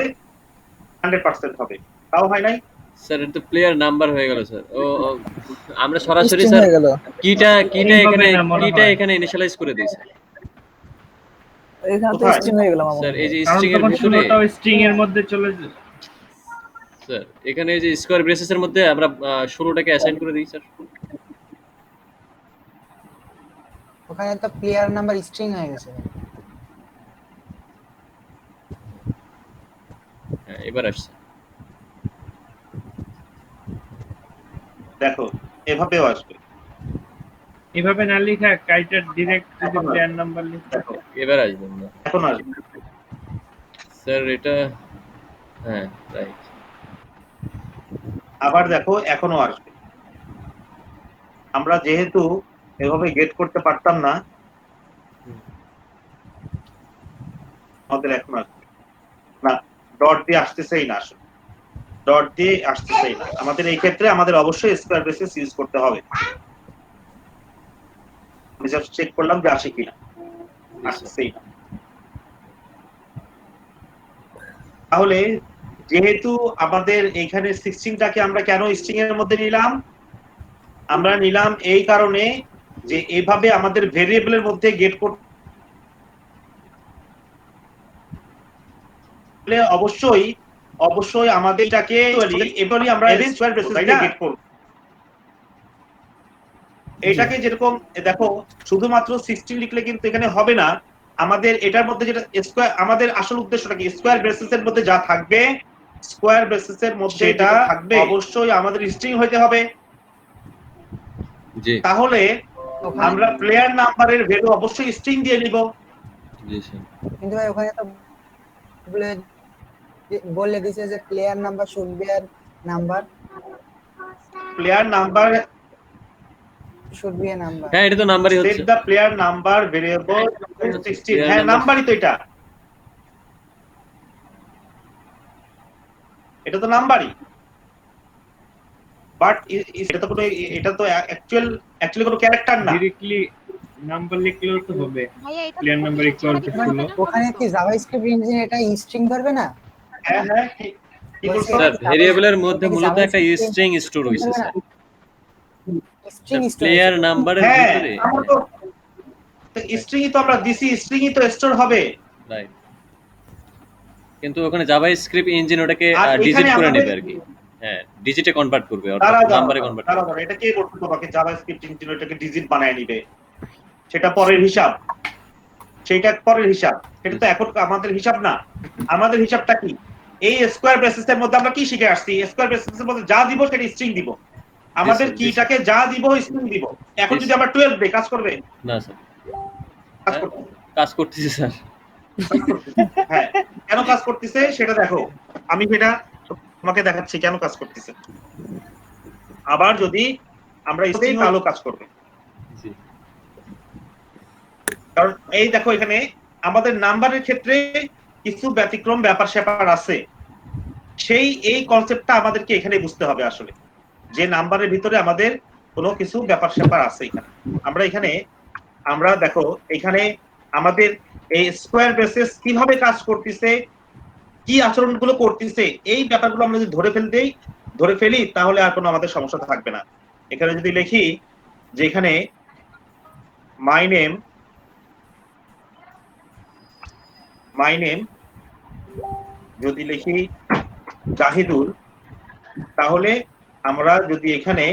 100% হবে, তাও হয় নাই। স্যার এটা তো প্লেয়ার নাম্বার হয়ে গেল স্যার। আমরা সরাসরি String স্যার হয়ে গেল। কিটা এইভাবে না মনে হয়। এখানে ইনিশিয়ালাইজ করে দিই স্যার। এখানে তো কোথায়? স্ট্রিং হয়ে গেল আমার স্যার মনে এই হয়। যে কারণ স্ট্রিং এর তখন ভিতরে 16টাও স্ট্রিং এর মধ্যে চলে যায়। স্যার এখানে এই যে স্কোয়ার ব্রেসেসের মধ্যে আমরা 16টাকে অ্যাসাইন করে দিই স্যার। ওখানে তো প্লেয়ার নাম্বার স্ট্রিং হয়ে গেছে। হ্যাঁ এবার আসছে। দেখো এভাবেও আসবে। এভাবে না লিখা কাইটার ডিরেক্ট যদি এখন প্লেয়ার নাম্বার লিখতে দেখো এবার আসবে না এখন আসবে। স্যার এটা হ্যাঁ রাইট। আবার দেখো এখনো আসবে। আমরা যেহেতু এভাবে গেট করতে পারতাম না, আমাদের এখন আসবে না, ডট দিয়ে আসতেছেই না, আসলে ডট দিয়ে আসতেছেই না। আমাদের এই ক্ষেত্রে আমাদের অবশ্যই স্কোয়ার ব্রেসেস ইউজ করতে হবে। আমি জাস্ট চেক করলাম যে আসে কিনা, আসতেছেই না। তাহলে যেহেতু আমাদের এইখানে 16টাকে আমরা কেন স্ট্রিং এর মধ্যে নিলাম? আমরা নিলাম এই কারণে যে এভাবে আমাদের ভেরিয়েবলের মধ্যে গেট করলে অবশ্যই আমাদের এটাকে এভাবে আমরা স্কয়ার ব্রেসেস দিয়ে গেট করব। এটাকে যেরকম দেখো শুধুমাত্র 16 লিখলে কিন্তু এখানে হবে না, আমাদের এটার মধ্যে যেটা স্কয়ার, আমাদের আসল উদ্দেশ্যটা কি? স্কয়ার ব্রেসেসের মধ্যে যা থাকবে, স্কয়ার ব্রেসেসের মধ্যে এটা থাকবে অবশ্যই আমাদের স্ট্রিং হইতে হবে। জি তাহলে ওখানে আমরা প্লেয়ার নাম্বারের ভ্যালু অবশ্যই স্ট্রিং দিয়ে নিব। জি স্যার। কিন্তু ভাই ওখানে তো বলে দিছে যে প্লেয়ার নাম্বার শুড বি আর number player number should be a number. হ্যাঁ এটা তো নাম্বারই সেট হচ্ছে। The player number variable 16। হ্যাঁ number- নাম্বারই তো এটা তো নাম্বারই, বাট এটা তো অ্যাকচুয়ালি কোনো ক্যারেক্টার না। ডিরেক্টলি নাম্বার লিখলেও তো হবে। ভাইয়া এটা প্লেয়ার নাম্বার ইকুয়াল টু 16। ওখানে কি জাভাস্ক্রিপ্ট ইঞ্জিন এটা স্ট্রিং ধরবে না? হ্যাঁ কি বলছো? স্যার ভেরিয়েবলের মধ্যে মূলত একটা স্ট্রিং স্টোর হইছে স্যার। স্ট্রিং প্লেয়ার নাম্বারের হ্যাঁ ভিতরে আমরা তো স্ট্রিংই তো আমরা দিছি, স্ট্রিংই তো স্টোর হবে। রাইট। কিন্তু ওখানে জাভাস্ক্রিপ্ট ইঞ্জিন ওটাকে আর ডিজিট এখানে করে আমাদের নেবে আর কি। হ্যাঁ, ডিজিটে কনভার্ট করবে অর্থাৎ দাঁড়াও নাম্বারে কনভার্ট করবে। এটা কে করতে তোমাকে জাভাস্ক্রিপ্ট ইঞ্জিন ওটাকে ডিজিট বানায় নিবে, সেটা পরের হিসাব, সেটা পরের হিসাব, সেটা তো এখন আমাদের হিসাব না। আমাদের হিসাবটা কি, এই স্কোয়ার ব্রেসেসের মধ্যে আমরা কি শিখে আসছি, স্কোয়ার ব্রেসেসের মধ্যে যা দিব সেটা স্ট্রিং দিব, আমাদের জি, স্যার। কিটাকে যা দিব স্ট্রিং দিব। এখন জি, যদি স্যার। আমরা 12 দেই কাজ করবে? না স্যার, কাজ হ্যাঁ, করবে না। কাজ করতেছি স্যার। হ্যাঁ, কেন কাজ করতেছে সেটা দেখো, আমি সেটা তোমাকে দেখাচ্ছি কেন কাজ করতেছে। আবার যদি আমরা স্ট্রিং আলো কাজ করবে, জি, কারণ এই দেখো এখানে আমাদের নাম্বারের ক্ষেত্রে কিছু ব্যতিক্রম ব্যাপার স্যাপার আছে, সেই এই কনসেপ্টটা আমাদেরকে এখানে বুঝতে হবে আসলে, যে নাম্বারের ভিতরে আমাদের কোনো কিছু ব্যাপার স্যাপার আছে এখানে। আমরা দেখো এখানে আমাদের এই স্কোয়ার ব্রেসেস কিভাবে কাজ করতেছে, কি আচরণগুলো করতেছে, এই ব্যাপারগুলো আমরা যদি ধরে ফেলি তাহলে আর কোনো আমাদের সমস্যা থাকবে না। এখানে যদি লিখি যে এখানে মাই নেম যদি লিখি জাহিদুল, তাহলে আমরা যদি এখানে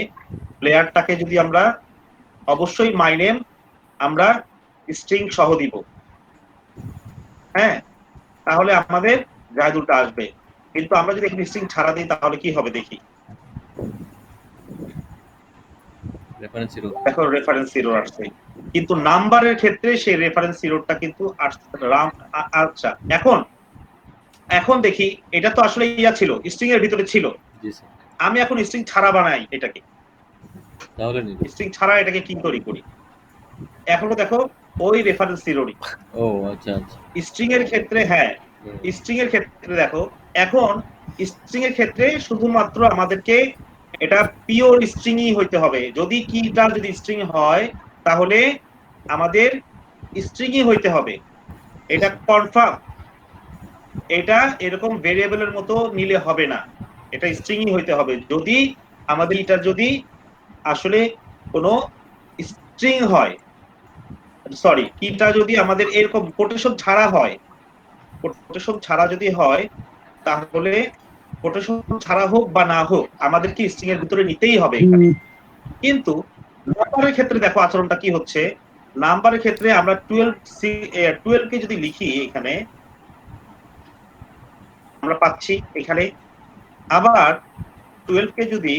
প্লেয়ারটাকে যদি আমরা অবশ্যই মাই নেম আমরা স্ট্রিং সহ দিব, হ্যাঁ, তাহলে আমাদের জাহিদুলটা আসবে। কিন্তু আমরা যদি এখানে স্ট্রিং ছাড়া দিই তাহলে কি হবে দেখি, রেফারেন্স জিরো। দেখো রেফারেন্স জিরো আসছে, কিন্তু নাম্বারের ক্ষেত্রে সেই রেফারেন্স জিরোটা কিন্তু আচ্ছা এখন দেখি এটা তো আসলে ইয়া ছিল, স্ট্রিং এর ভিতরে ছিল, জি স্যার। আমি এখন স্ট্রিং ছাড়া বানাই এটাকে, তাহলে নিন। স্ট্রিং ছাড়া এটাকে কি করি, এখনো দেখো ওই রেফারেন্স জিরোরই। ও আচ্ছা আচ্ছা। স্ট্রিং এর ক্ষেত্রে হ্যাঁ, স্ট্রিং এর ক্ষেত্রে দেখো এখন স্ট্রিং এর ক্ষেত্রে শুধুমাত্র আমাদেরকে এটা পিওর স্ট্রিংই হইতে হবে। যদি কিটা যদি স্ট্রিং হয় তাহলে আমাদের স্ট্রিংই হইতে হবে, এটা কনফার্ম। এটা এরকম ভেরিয়েবলের মতো নিলে হবে না, এটা স্ট্রিংই হইতে হবে। যদি আমাদের এটা যদি আসলে কোনো স্ট্রিং হয়, সরি কিটা যদি আমাদের এরকম কোটেশন ছাড়া হয়, কোটেশন ছাড়া যদি হয় তাহলে কোটেশন ছাড়া হোক বা না হোক আমাদের কি স্ট্রিং এর ভিতরে নিতেই হবে এখানে। কিন্তু নাম্বারের ক্ষেত্রে দেখো আচরণটা কি হচ্ছে, নাম্বারের ক্ষেত্রে আমরা 12 কে যদি লিখি এখানে আমরা পাচ্ছি এখানে, আবার 12 কে যদি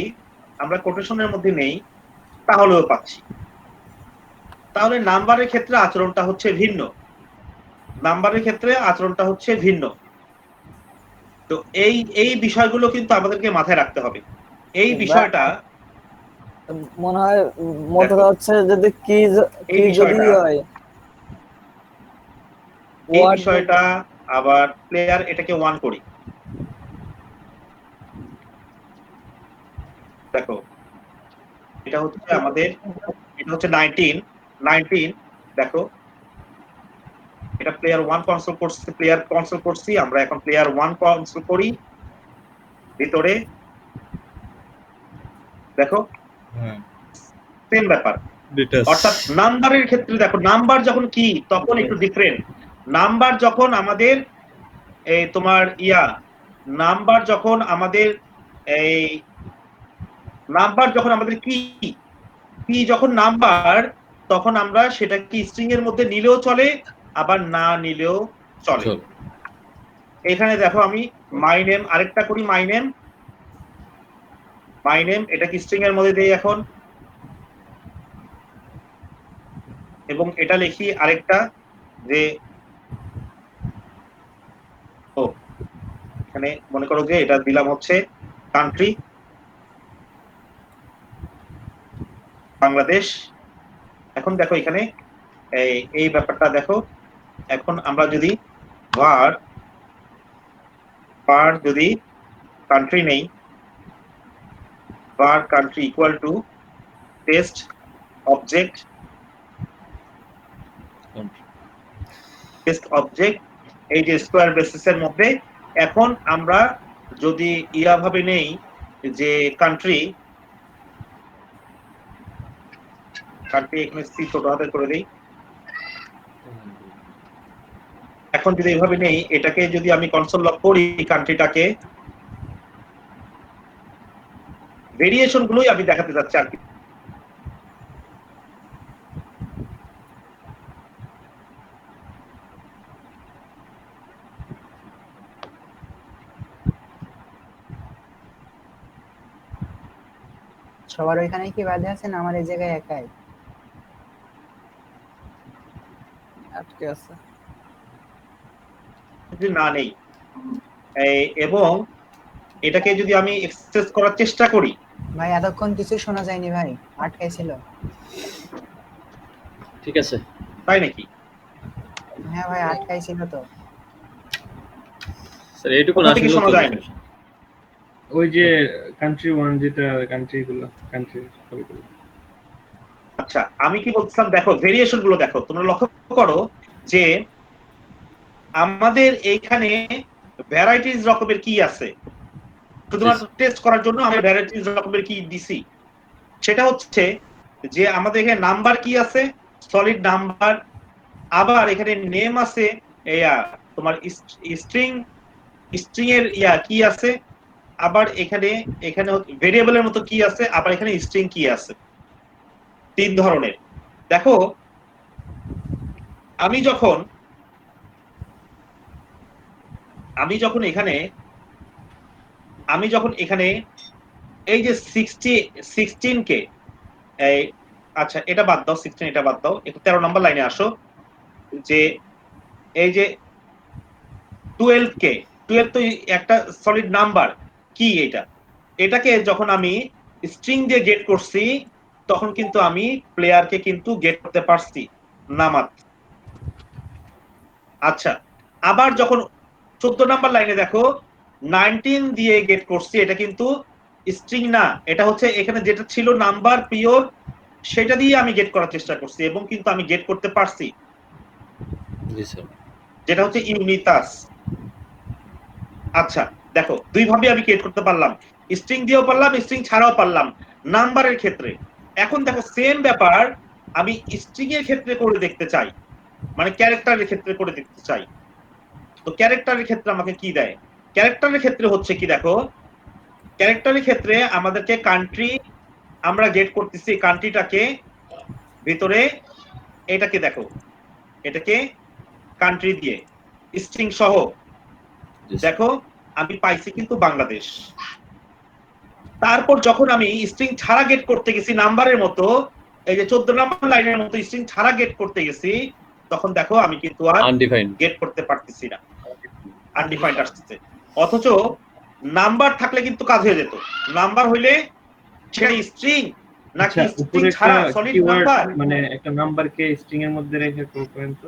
আমরা কোটেশনের মধ্যে নেই তাহলেও পাচ্ছি। তাহলে নাম্বারের ক্ষেত্রে আচরণটা হচ্ছে ভিন্ন, নাম্বারের ক্ষেত্রে আচরণটা হচ্ছে ভিন্ন। তো এই বিষয়গুলো কিন্তু আমাদেরকে মাথায় রাখতে হবে। এই বিষয়টা মনে হয় মোট কথা হচ্ছে যদি কি যদি হয় এই বিষয়টা আবার প্লেয়ার এটাকে 1 করি, দেখো এটা হচ্ছে আমাদের, এটা হচ্ছে 19 দেখো এটা প্লেয়ার 1 কনসোল করছি, আমরা এখন প্লেয়ার 1 কনসোল করি ভিতরে, দেখো সেম ব্যাপার। অর্থাৎ নাম্বারের ক্ষেত্রে দেখো নাম্বার যখন কি তখন একটু ডিফারেন্ট, নাম্বার যখন আমাদের এই তোমার নাম্বার যখন আমাদের কি যখন নাম্বার, তখন আমরা সেটা কি স্ট্রিং এর মধ্যে নিলেও চলে আবার না নিলেও চলে। এখানে দেখো আমি মাই নেম আরেকটা করি, মাই নেম এটা কি স্ট্রিং এর মধ্যে দেই এখন, এবং এটা লিখি আরেকটা যে এখানে মনে করো যে এটা দিলাম হচ্ছে কান্ট্রি বাংলাদেশ। এখন দেখো এখানে এই ব্যাপারটা দেখো, এখন আমরা যদি var যদি কান্ট্রি নেই, var country equal to test object এই যে স্কোয়ার বেসিসের মধ্যে। এখন আমরা যদি ভাবে নেই যে কান্ট্রি এখানে সি ছোট হাতে করে দেই, এখন যদি এইভাবে নেই, এটাকে যদি আমি কনসোল লক করি, কান্ট্রিটাকে, ভেরিয়েশন গুলোই আমি দেখাতে যাচ্ছি আর কি। সবার ওইখানে কি বাধা আছে না আমার এই জায়গায় একাই? আটকে আছে। যদি না নেই এবং এটাকে যদি আমি এক্সেস করার চেষ্টা করি, ভাই এতক্ষণ কিছু শোনা যায়নি ভাই, আটকাইছিল। ঠিক আছে, তাই নাকি? হ্যাঁ ভাই আটকাইছিল তো। স্যার এইটুকু কোথা না থেকে শুনলেও শোনা চলবে। যায় না? ওই যে কান্ট্রি 1 যেটা কান্ট্রিগুলো সবগুলো। আচ্ছা, আমি কি বলছিলাম, দেখো ভেরিয়েশন গুলো দেখো, তোমরা লক্ষ্য করো যে আমাদের এইখানে ভ্যারাইটিস রকমের কি আছে। শুধুমাত্র টেস্ট করার জন্য আমি ভ্যারাইটিস রকমের কি দিছি, সেটা হচ্ছে যে আমাদের এখানে নাম্বার কি আছে, সলিড নাম্বার, আবার এখানে নেম আছে, তোমার স্ট্রিং এর কি আছে, আবার এখানে ভেরিয়েবলের মতো কি আছে, আবার এখানে স্ট্রিং কি আছে। 3 ধরনের। দেখো আমি যখন এখানে এই যে 16 কে আচ্ছা এটা বাদ দাও, 16 এটা বাদ দাও, একটু 13 নম্বর লাইনে আসো, যে এই যে 12 কে, 12 তো একটা সলিড নাম্বার কি, এটাকে যখন আমি স্ট্রিং দিয়ে গেট করছি, তখন কিন্তু আমি প্লেয়ারকে কিন্তু গেট করতে পারছি নামাত। আচ্ছা, আবার যখন 14 নাম্বার লাইনে দেখো 19 দিয়ে গেট করছি, এটা কিন্তু স্ট্রিং না, এটা হচ্ছে এখানে যেটা ছিল নাম্বার পিওর, সেটা দিয়ে আমি গেট করার চেষ্টা করছি এবং কিন্তু আমি গেট করতে পারছি। জি স্যার। যেটা হচ্ছে ইউনিটাস। আচ্ছা দেখো, দুই ভাবে আমি ক্রিয়েট করতে পারলাম, স্ট্রিং দিয়েও পারলাম, স্ট্রিং ছাড়াও পারলাম নাম্বারের ক্ষেত্রে। এখন দেখো সেম ব্যাপার আমি স্ট্রিং এর ক্ষেত্রে করে দেখতে চাই, মানে ক্যারেক্টারের ক্ষেত্রে করে দেখতে চাই। তো ক্যারেক্টারের ক্ষেত্রে আমাকে কি দেয়? ক্যারেক্টারের ক্ষেত্রে হচ্ছে কি, দেখো ক্যারেক্টারের ক্ষেত্রে আমাদেরকে কান্ট্রি আমরা গেট করতেছি, কান্ট্রিটাকে ভিতরে এটাকে দেখো, এটাকে কান্ট্রি দিয়ে স্ট্রিং সহ দেখো আমি পাইছি কিন্তু বাংলাদেশ। তারপর যখন আমি স্ট্রিং ছাড়া গেট করতে গেছি নাম্বারের মতো, এই যে 14 নাম্বার লাইনের মতো স্ট্রিং ছাড়া গেট করতে গেছি, তখন দেখো আমি কিন্তু আর আনডিফাইন্ড গেট করতে পারতেছি না, আনডিফাইন্ড আসছে। অথচ নাম্বার থাকলে কিন্তু কাজ হয়ে যেত। নাম্বার হইলে সেটা স্ট্রিং নাকি আচ্ছা, স্ট্রিং উপরে ছাড়া একটা সলিড কিওয়ার্ড নাম্বার, মানে একটা নাম্বারকে স্ট্রিং এর মধ্যে রেখে করবেন তো।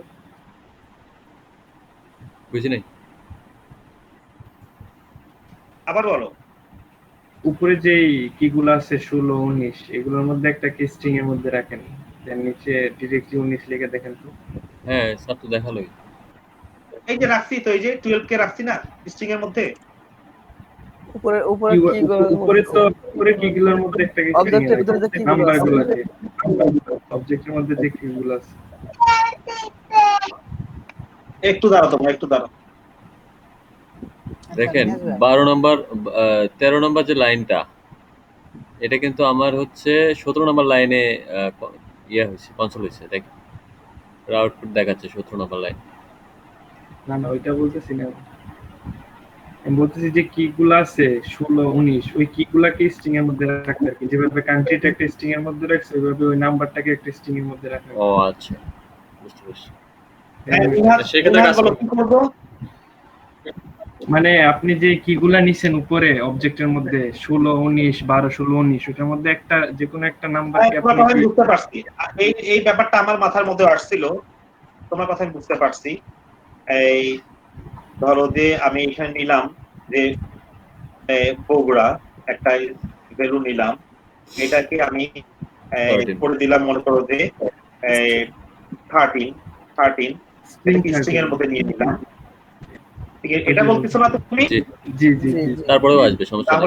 বুঝি নাই। আবার বলো। উপরে যে কিগুলো আছে 16 19 এগুলোর মধ্যে একটা কি স্ট্রিং এর মধ্যে রাখেন, দেন নিচে ডিরেক্টলি 19 লিখে দেখেন তো। হ্যাঁ স্যার তো দেখালোই। এই যে রাখছি তো, এই যে 12 কে রাখছি না স্ট্রিং এর মধ্যে। উপরে উপরে কি উপরে তো উপরে কিগুলোর মধ্যে একটা কি স্ট্রিং অবজেক্টের ভিতরে যে কিগুলো নাম্বার আছে, গুলো আছে, অবজেক্টের মধ্যে যে কিগুলো আছে। একটু দাঁড়াও তোমরা, একটু দাঁড়াও। দেখেন নিয়াজ ভাই, 12 নম্বর 13 নম্বর যে লাইনটা, এটা কিন্তু আমার হচ্ছে 17 নম্বর লাইনে ইয়ে হয়েছে, কনসোল হয়েছে। দেখেন আউটপুট দেখাচ্ছে 17 নম্বর লাইন। না না ওইটা বলতেছি না, আমি বলতেছি যে কিগুলো আছে 16 19 ওই কিগুলাকে স্ট্রিং এর মধ্যে রাখতে আর কি, যেভাবে কান্ট্রিটা একটা স্ট্রিং এর মধ্যে রাখছে ওইভাবে ওই নাম্বারটাকে একটা স্ট্রিং এর মধ্যে রাখা। ও আচ্ছা, বুঝতে পারছি। হ্যাঁ, কাজ করো। কি করবো? মানে আপনি যে কিগুলা নিছেন উপরে অবজেক্টের মধ্যে 16 19 12 16 19 ওটার মধ্যে একটা যে কোনো একটা নাম্বারকে তোমার আপনি কথা আমি বুঝতে পারছি, এই ব্যাপারটা আমার মাথার মধ্যে আসছিল, তোমার কথা আমি বুঝতে পারছি। এই ধরো যে আমি এখানে নিলাম যে বগুড়া একটা ভ্যালু নিলাম, এটাকে আমি করে দিলাম, মনে করো যে 13 স্ট্রিং এর মধ্যে নিয়ে নিলাম। এটা বলতেছো না তুমি? জি জি জি জি তারপরেও আসবে, সমস্যা নেই।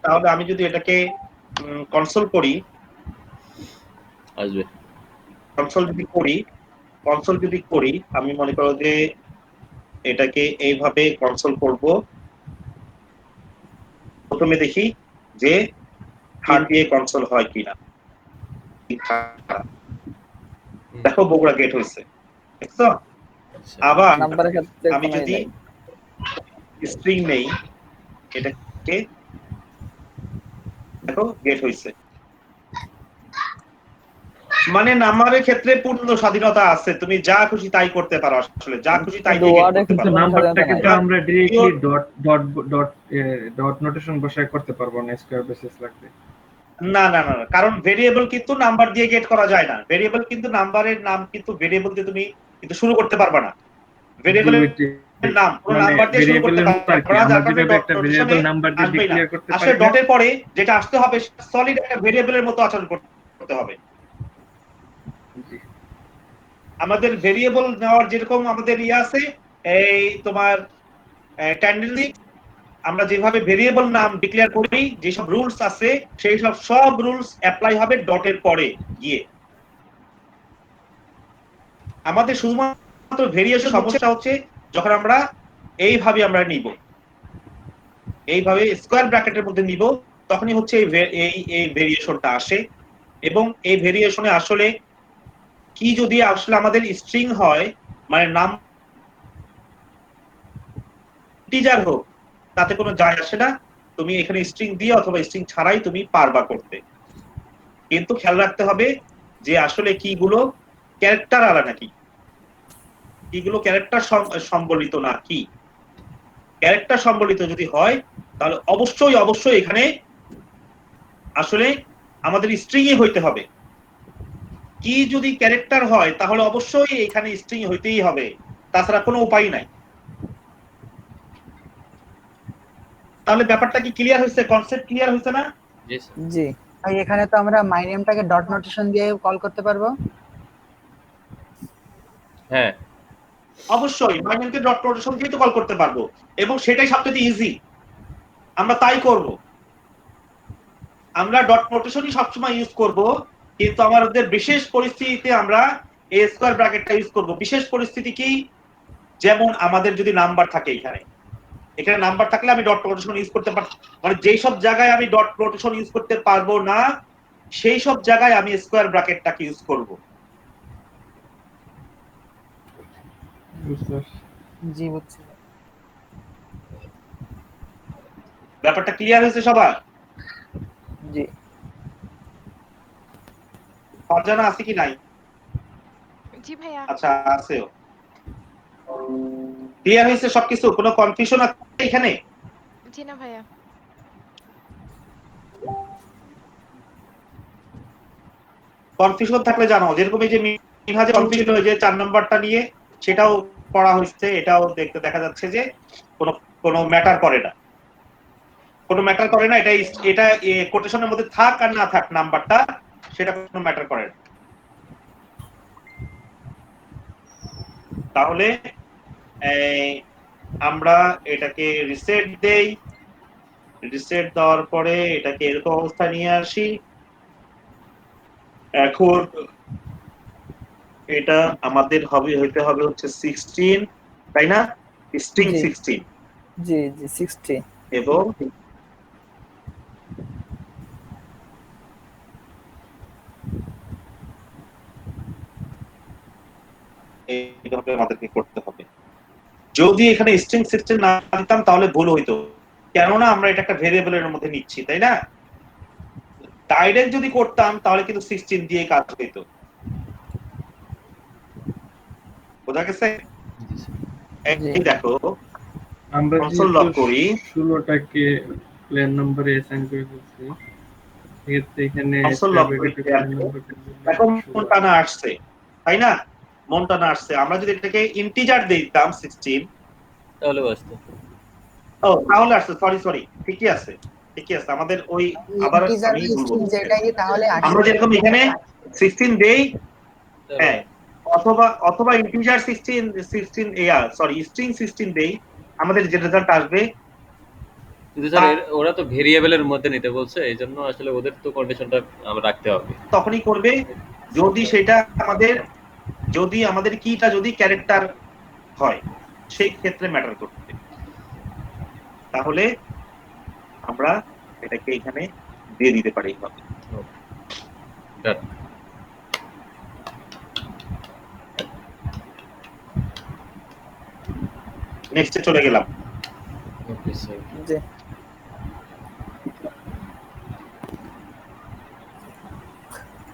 তাহলে আমি যদি এটাকে কনসোল করি, আসবে। কনসোল যদি করি, কনসোল যদি করি, আমি মনে করো যে এটাকে এইভাবে কনসোল করব। প্রথমে দেখি যে হার্ট দিয়ে কনসোল হয় কিনা। দেখো বগুড়া গেট হয়েছে, দেখছো? আবার নাম্বারের ক্ষেত্রে আমি কোনোই যদি নাই। স্ট্রিং নেই, এটাকে দেখো গেট হয়েছে। মানে নাম্বারের ক্ষেত্রে পূর্ণ স্বাধীনতা আছে, তুমি যা খুশি তাই করতে পারো, আসলে যা খুশি তাই কিন্তু দিয়ে get ওয়ার্ডে করতে কিন্তু পারো। কোনো স্বাধীনতা নাম্বারটাকে নাই। তো আমরা ডিরেক্টলি ডট নোটেশন বসায় করতে পারবো না, স্কয়ার বেসিস লাগবে। না না না, কারণ ভেরিয়েবল কিন্তু নাম্বার দিয়ে গেট করা যায় না। ভেরিয়েবল কিন্তু নাম্বারের নাম কিন্তু ভেরিয়েবল দিয়ে তুমি কিন্তু শুরু করতে পারবে না। ভেরিয়েবলের নাম কোনো মানে নাম্বার দিয়ে শুরু করতে ভেরিয়েবলের মতো আর কি, পারবে না, আমরা যার কারণে যেভাবে ডট একটা নোটেশনে ভেরিয়েবল নাম্বার দিয়ে আসবেই না। ডিক্লেয়ার করতে আসলে পারি না, ডটের পরে যেটা আসতে হবে সলিড একটা ভেরিয়েবলের মতো আচরণ করতে হবে। আমাদের ভেরিয়েবল নেওয়ার যেরকম আমাদের আছে, এই তোমার ট্যান্ডেলি আমরা যেভাবে ভেরিয়েবল নাম ডিক্লেয়ার করি, যেসব রুলস আছে সেই সব রুলস অ্যাপ্লাই হবে ডটের পরে গিয়ে। আমাদের শুধুমাত্র ভেরিয়েশন সমস্যা হচ্ছে যখন আমরা এইভাবে আমরা নিব, এইভাবে স্কয়ার ব্র্যাকেটের মধ্যে নিব, তখনই হচ্ছে এই ভেরিয়েশনটা আসে। এবং এই ভেরিয়েশনে আসলে কি যদি আসলে আমাদের স্ট্রিং হয়, মানে নাম ইন্টিজার হোক, তাতে কোনো যায় আসে না। তুমি এখানে স্ট্রিং দিয়ে অথবা স্ট্রিং ছাড়াই তুমি পারবা করতে। কিন্তু খেয়াল রাখতে হবে যে আসলে কিগুলো ক্যারেক্টার আলা নাকি, কিগুলো ক্যারেক্টার সম্বলিত না কি। ক্যারেক্টার সম্বলিত যদি হয় তাহলে অবশ্যই অবশ্যই এখানে আসলে আমাদের স্ট্রিং হইতে হবে। কি যদি ক্যারেক্টার হয় তাহলে অবশ্যই এখানে স্ট্রিং হইতেই হবে, তাছাড়া কোনো উপায় নাই। তাহলে ব্যাপারটা কি ক্লিয়ার হয়েছে? কনসেপ্ট ক্লিয়ার হয়েছে না? জি স্যার। জি। ভাই এখানে তো আমরা মাই নেমটাকে ডট নোটেশন দিয়ে কল করতে পারবো। হ্যাঁ, অবশ্যই মাইনেমকে ডট নোটেশন দিয়ে তো কল করতে পারবো, এবং সেটাই সবচেয়ে ইজি। আমরা তাই করব, আমরা ডট নোটেশনই সবসময় ইউজ করব। কিন্তু আমাদের বিশেষ পরিস্থিতিতে আমরা এই স্কয়ার ব্র্যাকেটটা ইউজ করব। বিশেষ পরিস্থিতি কি? যেমন আমাদের যদি নাম্বার থাকে, এখানে নাম্বার থাকলে আমি ডট নোটেশন ইউজ করতে পারবো। মানে যেই সব জায়গায় আমি ডট নোটেশন ইউজ করতে পারবো না, সেই সব জায়গায় আমি স্কয়ার ব্র্যাকেটটাকে ইউজ করব। জি বুঝছি। ব্যাপারটা ক্লিয়ার হয়েছে সবার? জি। ফারজানা আছে কি নাই? জি ভাইয়া। আচ্ছা, আছেও। ক্লিয়ার হয়েছে সবকিছু? কোনো কনফিউশন আছে এখানে? জি না ভাইয়া। কনফিউশন থাকলে জানাও। যেরকম এই যে মিনহাজে কনফিউশন হয়ে যে 4 নাম্বারটা নিয়ে, সেটাও পড়া হয়েছে, এটাও দেখতে দেখা যাচ্ছে যে কোনো ম্যাটার করে না। কোনো ম্যাটার করে না, এটা কোটেশনের মধ্যে থাক আর না থাক নাম্বারটা, সেটা কোনো ম্যাটার করে না। তাহলে আমরা এটাকে রিসেট দেই। রিসেট দেওয়ার পরে এটাকে এরকম অবস্থা নিয়ে আসি। এখন এটা আমাদের হইতে হবে হচ্ছে 16, তাই না? স্ট্রিং জি। 16 জি জি 60। এবং এইভাবে আমাদেরকে করতে হবে। যদি এখানে স্ট্রিং 16 না দিতাম তাহলে ভুল হইতো, কেননা আমরা এটা একটা ভেরিয়েবলের মধ্যে নিচ্ছি, তাই না? ডাইরেক্ট যদি করতাম তাহলে কিন্তু 16 দিয়ে কাজ হইতো। বোঝা গেছে? এই দেখো, আমরা কনসোল লক করি। 16টাকে প্লেন নম্বরে অ্যাসাইন করে ফেলছি। এখানে কনসোল লক করি। এখন মনটানা আসছে, তাই না? মনটানা আসছে। আমরা যদি এটাকে ইন্টিজার দিতাম 16, তাহলে বাস্তব। ও তাহলে আসছে, সরি ঠিকই আছে, ঠিকই আছে। আমাদের ওই আবার ইন্টিজার আমি ভুল স্ট্রিং বলছি। যেটাই তাহলে আমরা যেরকম এখানে 16 দেই, তাহলে হ্যাঁ, অথবা ইন্টিজার 16 স্ট্রিং 16 দেই, আমাদের যে রেজাল্ট আসবে। কিন্তু স্যার ওরা তো ভেরিয়েবলের মধ্যে নিতে বলছে, এই জন্য আসলে ওদের তো কন্ডিশনটা আমরা রাখতে হবে। তখনই করবে যদি সেটা আমাদের যদি আমাদের কিটা যদি ক্যারেক্টার হয় সেই ক্ষেত্রে ম্যাটার করতে, তাহলে আমরা এটাকে এখানে দিয়ে দিতে পারি। Done. নেক্সটে চলে গেলাম। Okay, sir. জি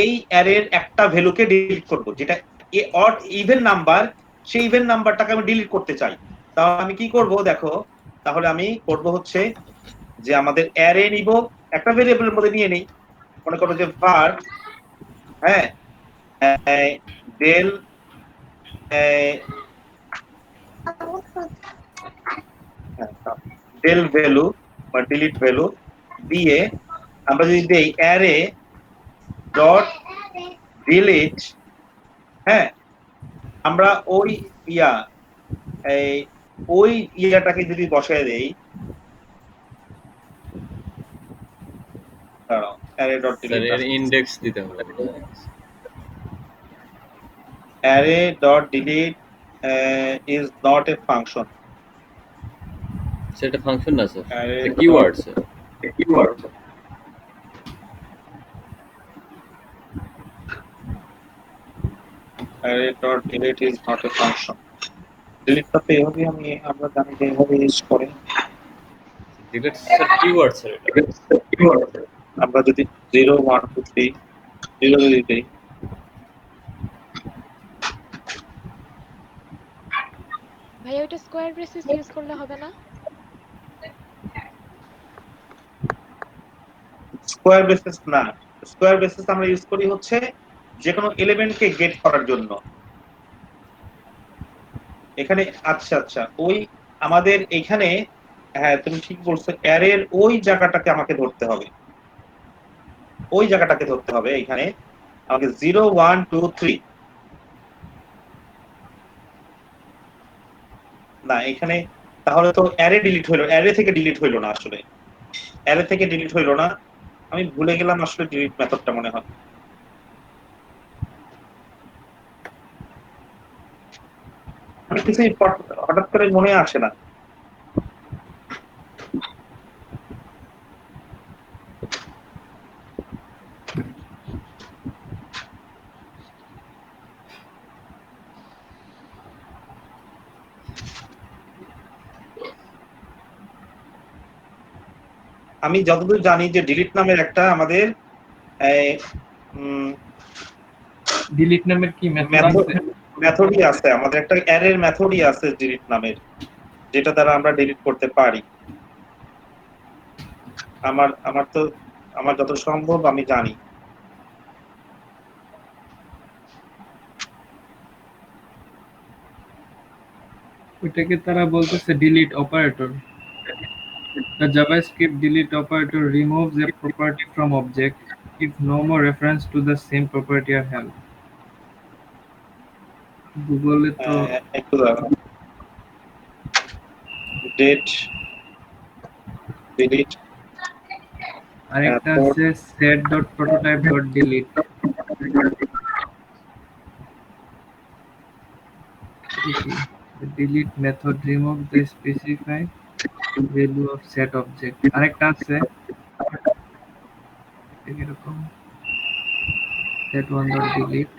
এই অ্যারের একটা ভ্যালুকে ডিলিট করব, যেটা অড ইভেন নাম্বার, সেই ইভেন নাম্বারটাকে আমি ডিলিট করতে চাই। তাহলে আমি কি করব দেখো, তাহলে আমি করব হচ্ছে যে আমাদের অ্যারে নিব, একটা ভেরিয়েবলের মধ্যে নিয়ে নেই, মনে করো যে var, হ্যাঁ, del del ভ্যালু বা ডিলিট ভ্যালু দিয়ে আমরা যদি দেই অ্যারে ডট ডিলিট, হ্যাঁ, আমরা ওই ইয়াটাকে যদি বসায় দেই, অ্যারে ডট Sir, ডিলিট, এর ইন্ডেক্স দিতে হবে। Array dot delete is not a function. সেটা ফাংশন না স্যার, Array এটা keyword sir. array dot delete is not a function. delete টা তো এভাবে আমরা জানি যে এভাবে ইউজ করে। ডিলিট স্যার কিওয়ার্ড স্যার এটা। আমরা যদি 0 1 2 3 0 যদি দেই, ভাই ওইটা স্কোয়ার ব্রেসেস ইউজ করলে হবে না? স্কোয়ার বেসিস না, স্কোয়ার বেসিস আমরা ইউজ করি হচ্ছে যে কোনো এলিমেন্টকে গেট করার জন্য। এখানে আচ্ছা ওই আমাদের এখানে, হ্যাঁ তুমি ঠিক বলছো, অ্যারের ওই জায়গাটাকে আমাকে ধরতে হবে, ওই জায়গাটাকে ধরতে হবে। এখানে আমাকে 0 1 2 3 না, এখানে তাহলে তো অ্যারে ডিলিট হইলো, অ্যারে থেকে ডিলিট হইলো না, আসলে অ্যারে থেকে ডিলিট হইলো না, আমি ভুলে গেলাম আসলে ডিলিট মেথডটা মনে হয়। আমি কিছু হঠাৎ করে মনে আসে না। আমি যতদূর জানি যে ডিলিট নামের একটা আমাদের ডিলিট নামের কি মেথড আছে? মেথডই আছে, আমাদের একটা অ্যারের মেথডই আছে ডিলিট নামের, যেটা দ্বারা আমরা ডিলিট করতে পারি। আমার যত সম্ভব আমি জানি। ওইটাকে তারা বলতেছে delete operator. The JavaScript delete operator removes a property from object if no more reference to the same property are held. গুগলে তো একটু ডেট ডিলিট, আরেকটা আছে set.prototype.delete. The delete method removes the specified value of set object. আরেকটা আছে এরকম set1.delete.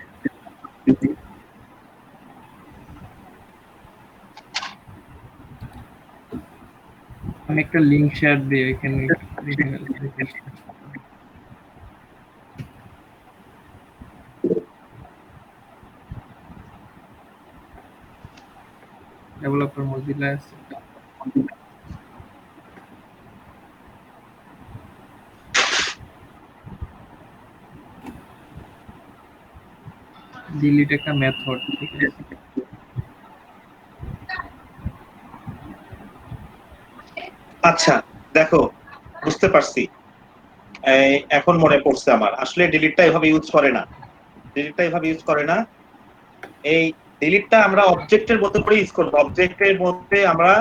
আমি একটা লিংক শেয়ার দিই, এখানে ডেভেলপার মজিলা আছে। ডিলিট একটা মেথড, ঠিক আছে। আচ্ছা দেখো বুঝতে পারছি, এখন মনে পড়ছে আমার, আসলে ডিলিটটা এভাবে ইউজ করে না, ডিলিটটা এভাবে ইউজ করে না। এই ডিলিটটা আমরা অবজেক্টের মতো করে ইউজ করব, অবজেক্টের মধ্যে আমরা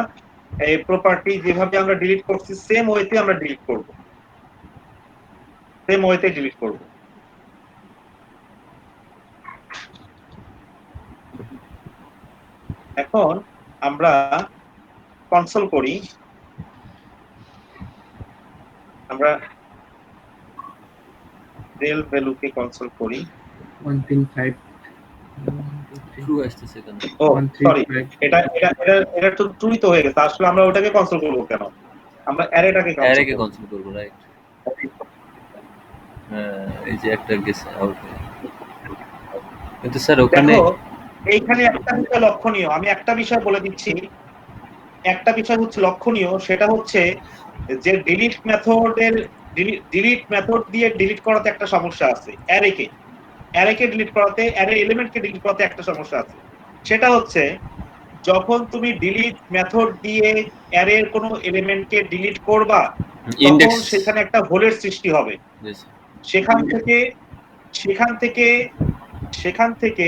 এই প্রপার্টি যেভাবে আমরা ডিলিট করছি সেম ওয়েতে আমরা ডিলিট করব, সেম ওয়েতে ডিলিট করব। এখন আমরা কনসোল করি, আমরা রিয়েল ভ্যালুকে কনসোল করি। 135 ট্রু আসতেছে এখানে। ও সরি, এটা এটা এটা এটা তো ট্রুই তো হয়ে গেছে। আসলে আমরা ওটাকে কনসোল করব কেন? আমরা অ্যারেটাকে অ্যারেকে কনসোল করব। কনসোল করব, রাইট। এই যে একটা গেছে আউট। কিন্তু স্যার ওখানে দেখো এইখানে একটা বিষয় লক্ষণীয়, আমি একটা বিষয় বলে দিচ্ছি। একটা বিষয় হচ্ছে লক্ষণীয়, সেটা হচ্ছে যে ডিলিট মেথডের ডিলিট মেথড দিয়ে ডিলিট করাতে একটা সমস্যা আছে। অ্যারেকে ডিলিট করাতে, অ্যারে এলিমেন্টকে ডিলিট করাতে একটা সমস্যা আছে। সেটা হচ্ছে যখন তুমি ডিলিট মেথড দিয়ে অ্যারের কোনো এলিমেন্টকে ডিলিট করবা, তখন ইনডেক্স সেখানে একটা হোলের সৃষ্টি হবে। সেখান থেকে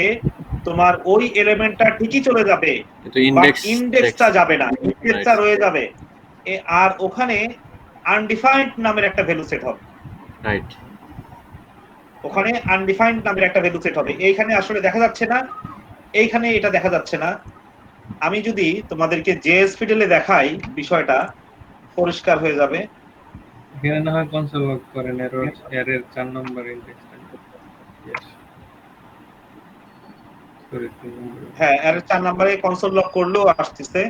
তোমার ওই এলিমেন্টটা ঠিকই চলে যাবে, কিন্তু ইনডেক্সটা যাবে না, ইনডেক্সটা রয়ে যাবে। আর ওখানে আনডিফাইন্ড নামের একটা ভ্যালু সেট হবে, রাইট। ওখানে আনডিফাইন্ড নামের একটা ভ্যালু সেট হবে। এইখানে আসলে দেখা যাচ্ছে না, এইখানে এটা দেখা যাচ্ছে না। আমি যদি তোমাদেরকে জেএসপিডেল এ দেখাই, বিষয়টা পরিষ্কার হয়ে যাবে। এখানে না হয় কনসোল লক করেন এর 4 নম্বর ইনডেক্সটা। হ্যাঁ, এর 4 নম্বরে কনসোল লক করলেও আসতেছে,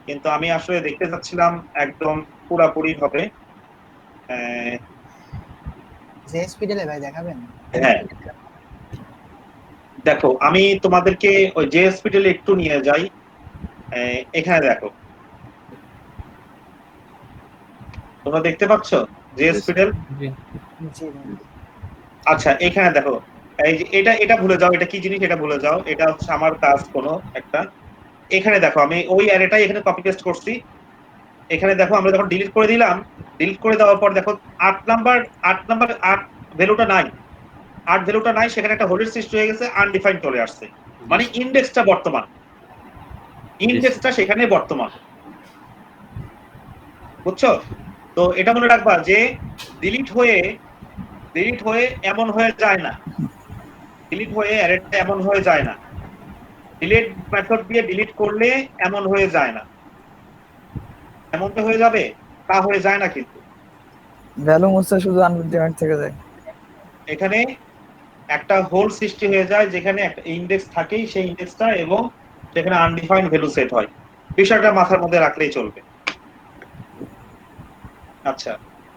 কিন্তু আমি আসলে দেখতে চাচ্ছিলাম একদম পুরোপুরি ভাবে। জেএসপিডেল এ ভাই দেখাবেন? হ্যাঁ, দেখো আমি তোমাদেরকে ওই জেএসপিডেল একটু নিয়ে যাই। এখানে দেখো, তোমরা দেখতে পাচ্ছ জেএসপিডেল? জি ভাই। আচ্ছা, এখানে দেখো, এই যে এটা ভুলে যাও, এটা কি জিনিস এটা ভুলে যাও, এটা হচ্ছে আমার কাজ কোনো একটা। এখানে দেখো আমি ওই অ্যারেটাই এখানে কপি পেস্ট করছি। এখানে দেখো আমরা যখন ডিলিট করে দিলাম, ডিলিট করে দেওয়ার পর দেখো 8 নাম্বার ভ্যালুটা নাই, 8 ভ্যালুটা নাই, সেখানে একটা হোলের সৃষ্টি হয়ে গেছে, আনডিফাইন্ড চলে আসছে। মানে ইনডেক্সটা বর্তমান, ইনডেক্সটা সেখানে বর্তমান, বুঝছো? তো এটা মনে রাখবা যে ডিলিট হয়ে এমন হয়ে যায় না, ডিলিট হয়ে অ্যারেটা এমন হয়ে যায় না, ডিলিট মেথড দিয়ে ডিলিট করলে এমন হয়ে যায় না। এমন তো হয়ে যাবে, তা হয়ে যায় না, কিন্তু ভ্যালু মুছতে শুধু আনডিফাইন্ড থেকে যায়। এখানে একটা হোল সৃষ্টি হয়ে যায় যেখানে একটা ইনডেক্স থাকেই, সেই ইনডেক্সটা, এবং সেখানে আনডিফাইন্ড ভ্যালু সেট হয়। বিষয়টা মাথার মধ্যে রাখলেই চলবে। আচ্ছা,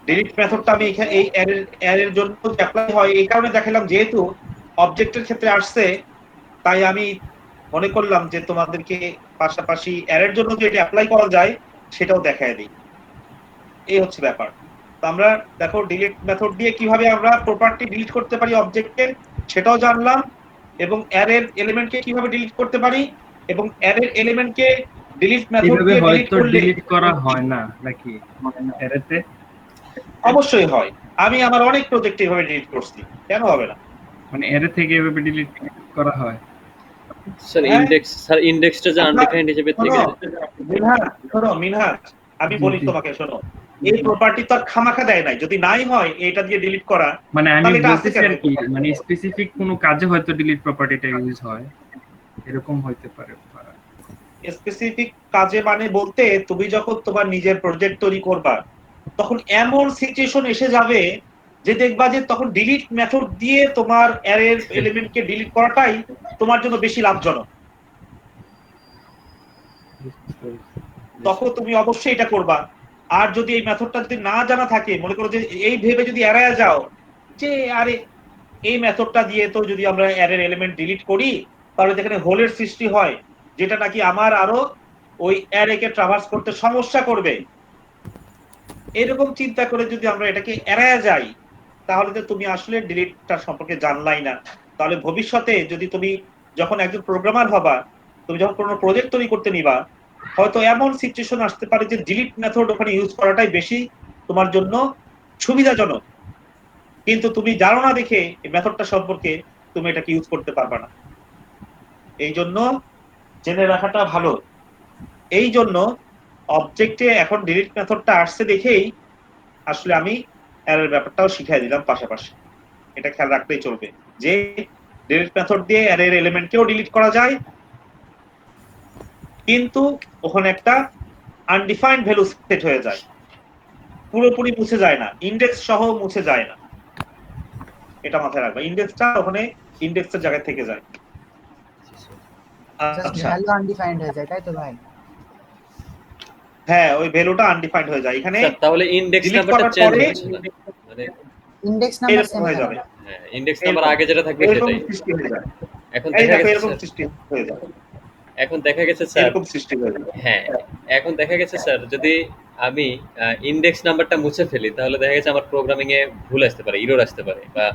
ডিলিট মেথডটা আমি এখানে এই অ্যারের জন্য অ্যাপ্লাই হয় এই কারণে দেখালাম, যেহেতু অবজেক্টের ক্ষেত্রে আসছে, তাই আমি মনে করলাম যে তোমাদেরকে পাশাপাশি অ্যারের জন্য যে এটা অ্যাপ্লাই করা যায় সেটাও দেখায় দিই। এই হচ্ছে ব্যাপার। তো আমরা দেখো ডিলিট মেথড দিয়ে কিভাবে আমরা প্রপার্টি ডিলিট করতে পারি অবজেক্টের, সেটাও জানলাম, এবং অ্যারের এলিমেন্টকে কিভাবে ডিলিট করতে পারি, এবং অ্যারের এলিমেন্টকে ডিলিট মেথড এভাবে দিয়ে ডিলিট হয়তো করলে ডিলিট করা হয় না নাকি এটাতে? অবশ্যই হয়। আমি আমার অনেক প্রজেক্ট এভাবে ডিলিট করছি, কেন হবে না? মানে এর থেকে এভাবে ডিলিট করা হয়? স্যার ইনডেক্সটা যে আনডিফাইন্ড হিসেবে থেকে মিনহাজ, আমি বলি তোমাকে, শোনো, এই প্রপার্টি তো আর খামাখা দেয় নাই। যদি নাই হয় এটা দিয়ে ডিলিট করা, মানে আমি তাহলে এটা আছে বলতেছি কেন? আর কি, মানে স্পেসিফিক কোনো কাজে হয়তো ডিলিট প্রপার্টিটা ইউজ হয়, এরকম হইতে পারে। স্পেসিফিক কাজে মানে বলতে, তুমি যখন তোমার নিজের প্রজেক্ট তৈরি করবা, তখন এমন সিচুয়েশন এসে যাবে যে দেখবা যে তখন ডিলিট মেথড দিয়ে তোমার অ্যারের এলিমেন্টকে ডিলিট করাটাই তোমার জন্য বেশি লাভজনক। তখন তুমি অবশ্যই এটা করবা। আর যদি এই মেথডটা যদি না জানা থাকে, মনে করো যে এই ভেবে যদি এড়ায় যাও যে আরে এই মেথডটা দিয়ে তো যদি আমরা অ্যারের এলিমেন্ট ডিলিট করি তাহলে যেখানে হোলের সৃষ্টি হয়, যেটা নাকি আমার আরো ওই অ্যারেকে ট্রাভার্স করতে সমস্যা করবে, এরকম চিন্তা করে যদি আমরা এটাকে এড়ায় যাই, তাহলে তো তুমি আসলে ডিলিটটা সম্পর্কে জানলাই না। তাহলে ভবিষ্যতে যদি তুমি যখন একজন প্রোগ্রামার হবা, তুমি যখন কোনো প্রজেক্ট তৈরি করতে নিবা, হয়তো এমন সিচুয়েশন আসতে পারে যে ডিলিট মেথড ওখানে ইউজ করাটাই বেশি তোমার জন্য সুবিধাজনক, কিন্তু তুমি জানো না দেখে এই মেথডটা সম্পর্কে তুমি এটাকে ইউজ করতে পারবে না। এই জন্য জেনে রাখাটা ভালো। এই জন্য অবজেক্টে এখন ডিলিট মেথডটা আসছে দেখেই আসলে আমি এর ব্যাপারটাও শিখিয়ে দিলাম পাশাপাশি। এটা খেয়াল রাখলেই চলবে যে ডিলিট মেথড দিয়ে অ্যারের এলিমেন্টকেও ডিলিট করা যায়, কিন্তু ওখানে একটা আনডিফাইন্ড ভ্যালু সেট হয়ে যায়, পুরোপুরি মুছে যায় না, ইন্ডেক্স সহ মুছে যায় না। এটা মাথায় রাখবা, ইন্ডেক্সটা ওখানে ইন্ডেক্সের জায়গায় থেকে যায়। জাস্ট আচ্ছা, ভ্যালু আনডিফাইন্ড হয়ে যায়, তাই তো ভাই? হ্যাঁ, ওই ভ্যালুটা আনডিফাইন্ড হয়ে যায় এখানে। স্যার তাহলে ইনডেক্স ডিলিট নাম্বারটা করার চেঞ্জ পরে হচ্ছে না, মানে ইন্ডেক্স নাম্বার এরকম সেম হয়ে যাবে, হ্যাঁ ইনডেক্স নাম্বার আগে যেটা থাকবে এরকম সেটাই। সৃষ্টি হয়ে যায়। এখন এই দেখা দেখো গেছে এরকম স্যার, সৃষ্টি হয়ে যায়, এখন দেখা গেছে স্যার, এরকম সৃষ্টি হয়ে যায়। হ্যাঁ এখন দেখা গেছে স্যার যদি আমি ইনডেক্স নাম্বারটা মুছে ফেলি তাহলে দেখা গেছে আমার প্রোগ্রামিং এ ভুল আসতে পারে, এরর আসতে পারে, বা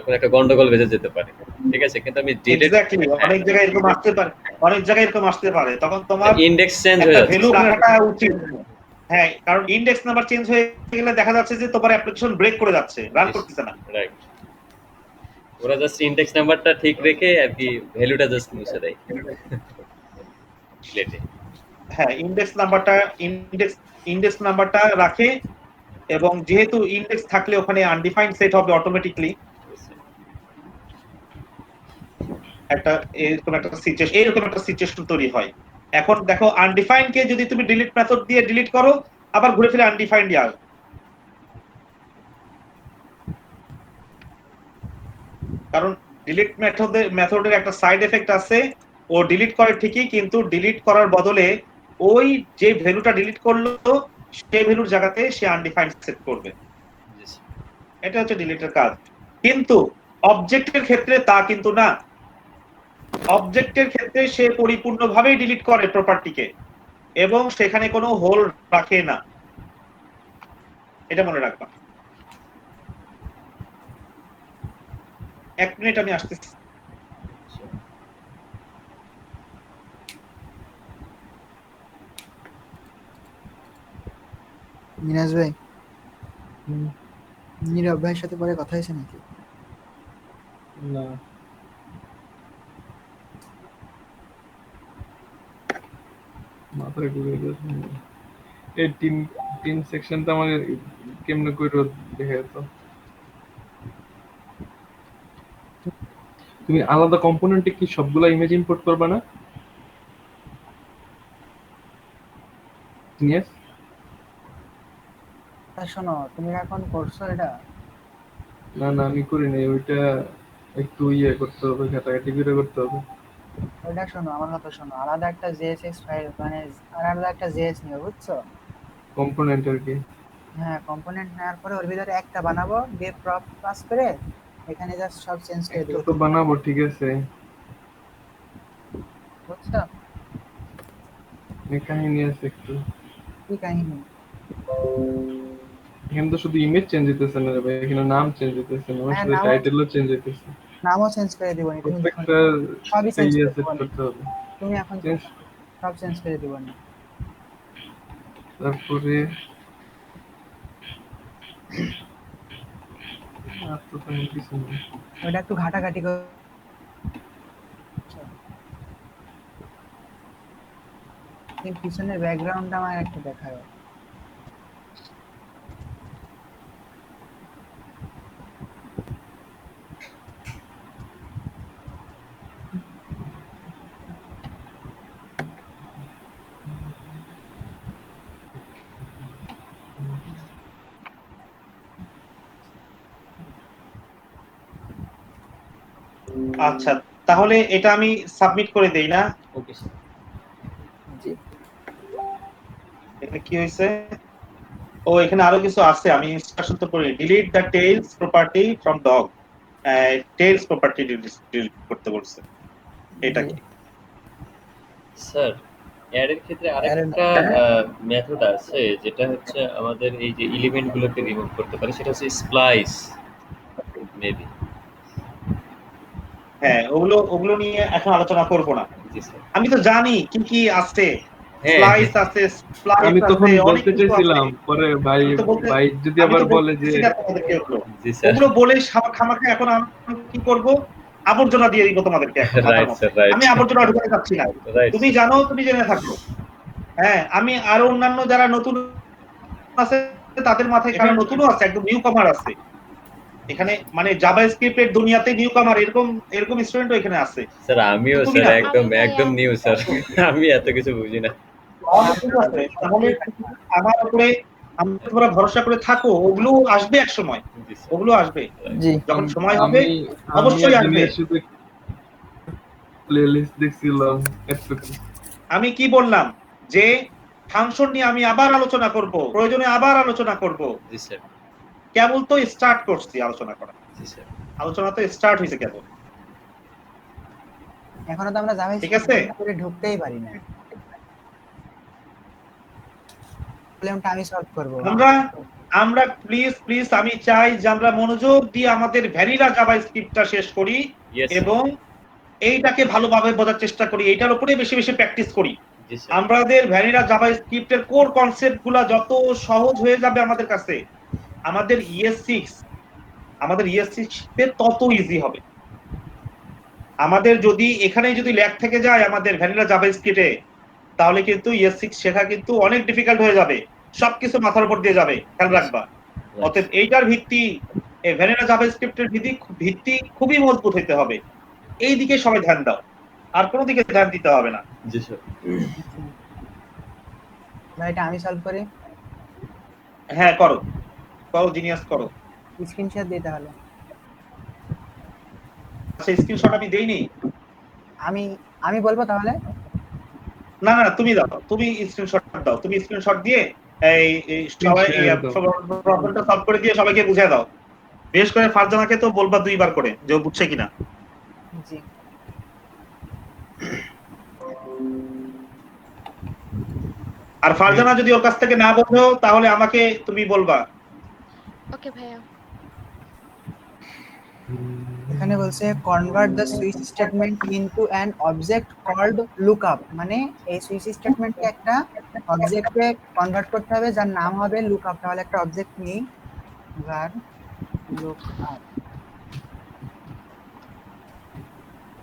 কোনো একটা গন্ডগোল বেজে যেতে পারে, ঠিক আছে? কিন্তু আমি ডিলিট, এক্স্যাক্টলি, অনেক জায়গায় এরকম আসতে পারে, অনেক জায়গায় এরকম আসতে পারে, তখন তোমার ইনডেক্স চেঞ্জ হয়ে একটা যাচ্ছে ভ্যালু রাখাটা উচিত। হ্যাঁ, কারণ ইনডেক্স নাম্বার চেঞ্জ হয়ে গেলে দেখা যাচ্ছে যে তোমার অ্যাপ্লিকেশন ব্রেক করে যাচ্ছে, রান করতেছে না। রাইট, ওরা জাস্ট ইনডেক্স নাম্বারটা ঠিক রেখে আর কি ভ্যালুটা জাস্ট মুছে দেয় ডিলেটে। হ্যাঁ, ইনডেক্স নাম্বারটা রাখে, এবং যেহেতু ইনডেক্স থাকলে ওখানে আনডিফাইন্ড সেট হবে অটোমেটিকলি, এরকম একটা সিচুয়েশন তৈরি হয়। এখন দেখো, আনডিফাইন্ড কে যদি তুমি ডিলিট মেথড দিয়ে ডিলিট করো, আবার ঘুরে ফিরে আনডিফাইন্ড আসবে। কারণ ডিলিট মেথডের একটা সাইড এফেক্ট আছে, ও ডিলিট করে ঠিকই, কিন্তু ডিলিট করার বদলে ওই যে ভ্যালুটা ডিলিট করলো সেই ভ্যালুর জায়গাতে সে আনডিফাইন্ড সেট করবে। এটা হচ্ছে ডিলিটের কাজ। কিন্তু অবজেক্টের ক্ষেত্রে তা কিন্তু না। অবজেক্টের ক্ষেত্রে সে পরিপূর্ণভাবেই ডিলিট করে প্রপার্টিকে, এবং সেখানে কোনো হোল রাখে না, এটা মনে রাখবা। 1 মিনিট, আমি আসতেছি। মিনাজ ভাই, নীরব ভাইয়ের সাথে পরে কথা হয়েছে নাকি? না, মাথায় ঘুরে গেছে। এই তিন সেকশনটা আমার কেমনে করে দেখে তো। তুমি আলাদা কম্পোনেন্টে কি সবগুলা ইমেজ ইম্পোর্ট করবে না? ইয়েস। শোনো, তুমি এখন করছো এটা? না না, আমি করি নাই ওইটা, একটু করতে হবে, ঘাটাঘাটি করে করতে হবে। ওইটা শোনো, আমার কথা শোনো, আলাদা একটা জেএসএক্স ফাইল, মানে আলাদা একটা জেএস নিও, বুঝছো? কম্পোনেন্ট আর কি। হ্যাঁ, কম্পোনেন্ট নেওয়ার পরে ওর ভিতরে একটা বানাবো, দিয়ে প্রপ পাস করে এখানে জাস্ট সব চেঞ্জ করে একটা দিও, তো বানাবো, ঠিক আছে, বুঝছো? এই কাহিনী আছে একটু। কি কাহিনী? এখানে তো শুধু ইমেজ চেঞ্জ হইতেছে না রে ভাই, এখানে নাম চেঞ্জ হইতেছে না, আমার হ্যাঁ, সাথে টাইটেলও চেঞ্জ হইতেছে। নামও চেঞ্জ করে দিব, তুমি প্রত্যেকটা সবই চেঞ্জ করে সেট দিব, করতে হবে। তুমি এখন চেঞ্জ, সব চেঞ্জ করে দিব না। তারপরে আর তো তেমন কিছু না। ওটা একটু ঘাটাঘাটি করে কিন্তু পিছনের ব্যাকগ্রাউন্ডটা আমার একটু দেখাও। আচ্ছা, তাহলে এটা আমি সাবমিট করে দেই না? Okay sir. জি, এখানে কি হয়েছে? ও, এখানে আরো কিছু আছে, আমি ইনস্ট্রাকশন তো পড়ি। Delete the tales property from dog. Tales property delete করতে বলছে। এটা কি? স্যার অ্যাডের ক্ষেত্রে আরেকটা মেথড আছে যেটা হচ্ছে আমাদের এই যে এলিমেন্ট গুলোকে রিমুভ করতে পারে, সেটা হচ্ছে স্প্লাইস মেবি। হ্যাঁ, ওগুলো নিয়ে এখন আলোচনা করব না। জি স্যার। আমি তো জানি কি কি আছে, হ্যাঁ, স্লাইস আছে, স্প্লাইস আমি তখন আছে, অনেক বলতে কিছু চাইছিলাম, আছে। পরে ভাই আমি তো বলতে- ভাই যদি আমি আবার তো বলে যে বলতেছি না তোমাদেরকে ওগুলো। জি স্যার। ওগুলো বলে খামাখা এখন আমি কি করব? আবর্জনা দিয়ে দিব তোমাদেরকে এখন মাথার রাইট মধ্যে। স্যার, রাইট আমি আবর্জনা ঢুকাতে চাচ্ছি না। রাইট। তুমি জানো, তুমি জেনে থাকো। হ্যাঁ, আমি আরো অন্যান্য যারা নতুন আছে তাদের মাথায় কারণ নতুনও আছে, একদম নিউ কামার আছে, এখানে মানে জাভাস্ক্রিপ্ট এর দুনিয়াতে নিউ কামার এরকম স্টুডেন্টও এখানে আছে। স্যার আমিও তো তুমি স্যার না একদম আমি ভাইয়া একদম নিউ স্যার। আমি এত কিছু বুঝি না। তাহলে ঠিক আছে, তাহলে আমার উপরে তোমরা ভরসা করে থাকো, ওগুলো আসবে এক সময়, জি স্যার। ওগুলো আসবে জি যখন সময় হবে আমি আমি অবশ্যই আসবে। একদিনের শুধু প্লেলিস্ট দেখছিলাম এতটুকু। আমি কি বললাম যে ফাংশন নিয়ে আমি আবার আলোচনা করব, প্রয়োজনে আবার আলোচনা করব, জি স্যার। কেবল তো স্টার্ট করছি আলোচনা করা, জি স্যার। আলোচনা তো স্টার্ট হয়েছে কেবল। এখনো তো আমরা ঠিক আছে, করে ঢুকতেই পারি না, প্রবলেমটা আমি সলভ করব। আমরা আমরা প্লিজ আমি চাই যে আমরা মনোযোগ দিয়ে আমাদের ভ্যানিলা জাভাস্ক্রিপ্টটা শেষ করি ইয়েস স্যার। এবং এইটাকে ভালোভাবে বোঝার চেষ্টা করি, এইটার উপরে বেশি বেশি প্র্যাকটিস করি। জি স্যার। আমাদের ভ্যানিলা জাভাস্ক্রিপ্টের কোর কনসেপ্ট গুলা যত সহজ হয়ে যাবে আমাদের কাছে, আমাদের ES6 তত ইজি হবে। আমাদের যদি এখানে যদি ল্যাগ থেকে যায় আমাদের ভ্যানিলা জাভাস্ক্রিপ্টে, তাহলে কিন্তু ES6 শেখা কিন্তু অনেক ডিফিকাল্ট হয়ে যাবে, সবকিছু মাথার উপর দিয়ে যাবে, খেয়াল রাখবা। অতএব এইটার ভিত্তি, এই ভ্যানিলা জাভাস্ক্রিপ্টের ভিত্তি খুবই মজবুত হতে হবে, এই দিকে সবাই ধ্যান দাও, আর কোনো দিকে ধ্যান দিতে হবে না। জি স্যার। ভাই এটা আমি সলভ করি, হ্যাঁ করো, করো জিনিয়াস করো। স্ক্রিনশট দিই তাহলে। আচ্ছা স্ক্রিনশট আমি দেইনি। আমি আমি বলবো তাহলে। না না তুমি দাও, তুমি স্ক্রিনশট দাও, তুমি স্ক্রিনশট দিয়ে এই সবাই Share দাও। প্রবলেমটা সলভ করে দিয়ে সবাইকে বুঝিয়ে দাও। বিশেষ করে ফারজানাকে তো বলবা 2বার করে যে ও বুঝছে কিনা। জি আর ফারজানা যদি ওর কাছ থেকে না বোঝো তাহলে আমাকে তুমি বলবা। ওকে ভাইয়া। এখানে বলছে convert the switch statement into an object called lookup, মানে এই সুইচ স্টেটমেন্টকে একটা অবজেক্টে কনভার্ট করতে হবে যার নাম হবে লুকআপ। তাহলে একটা অবজেক্ট নিই, var lookup,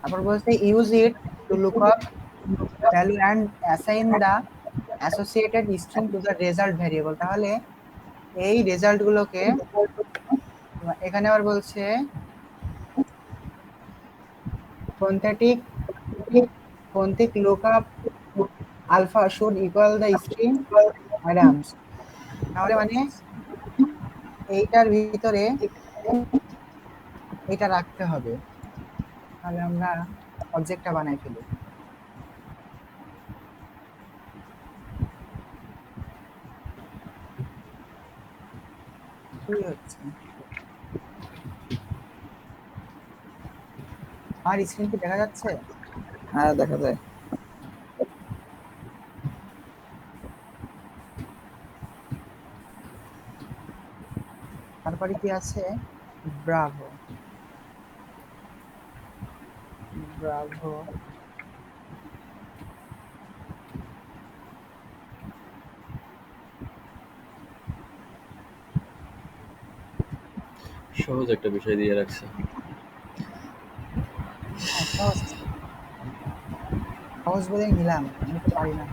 তারপর বলছে use it to lookup value and assign the associated string to the result variable. তাহলে এই রেজাল্ট গুলোকে এখানে আবার বলছে phonetic lookup alpha should equal the string Adams. তাহলে মানে এইটার ভিতরে এটা রাখতে হবে, তাহলে আমরা অবজেক্টটা বানাই ফেলি। কি হচ্ছে আর স্ক্রিন কি দেখা যাচ্ছে? হ্যাঁ দেখা যায়। তারপরে কি আছে? ব্রাভো ব্রাভো সহজ একটা বিষয় দিয়ে রাখছে। সহজ সহজ বলেই নিলাম, আমি তো পারি না।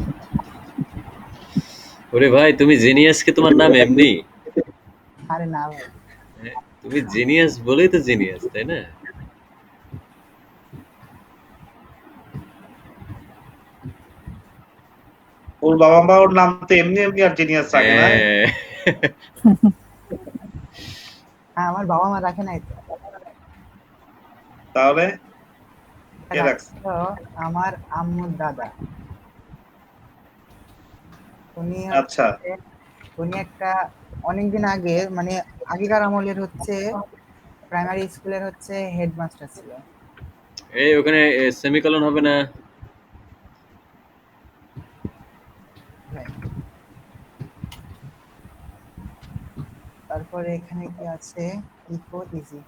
ওরে ভাই তুমি জিনিয়াসকে তোমার নাম এমনি? আরে না ভাই, হ্যাঁ, তুমি জিনিয়াস বলেই তো জিনিয়াস, তাই না? ওর বাবা মা ওর নাম তো এমনি এমনি আর জিনিয়াস রাখে না। হ্যাঁ। হ্যাঁ আমার বাবা মা রাখে নাই তো, তাহলে কে রাখছে? রাখতো আমার আম্মুর দাদা। উনি আচ্ছা উনি একটা অনেকদিন আগে মানে আগেকার আমলের হচ্ছে প্রাইমারি স্কুলের হচ্ছে হেডমাস্টার ছিল। এই ওখানে সেমিকলন হবে না? তারপরে এখানে কি আছে? ইকো ইজি।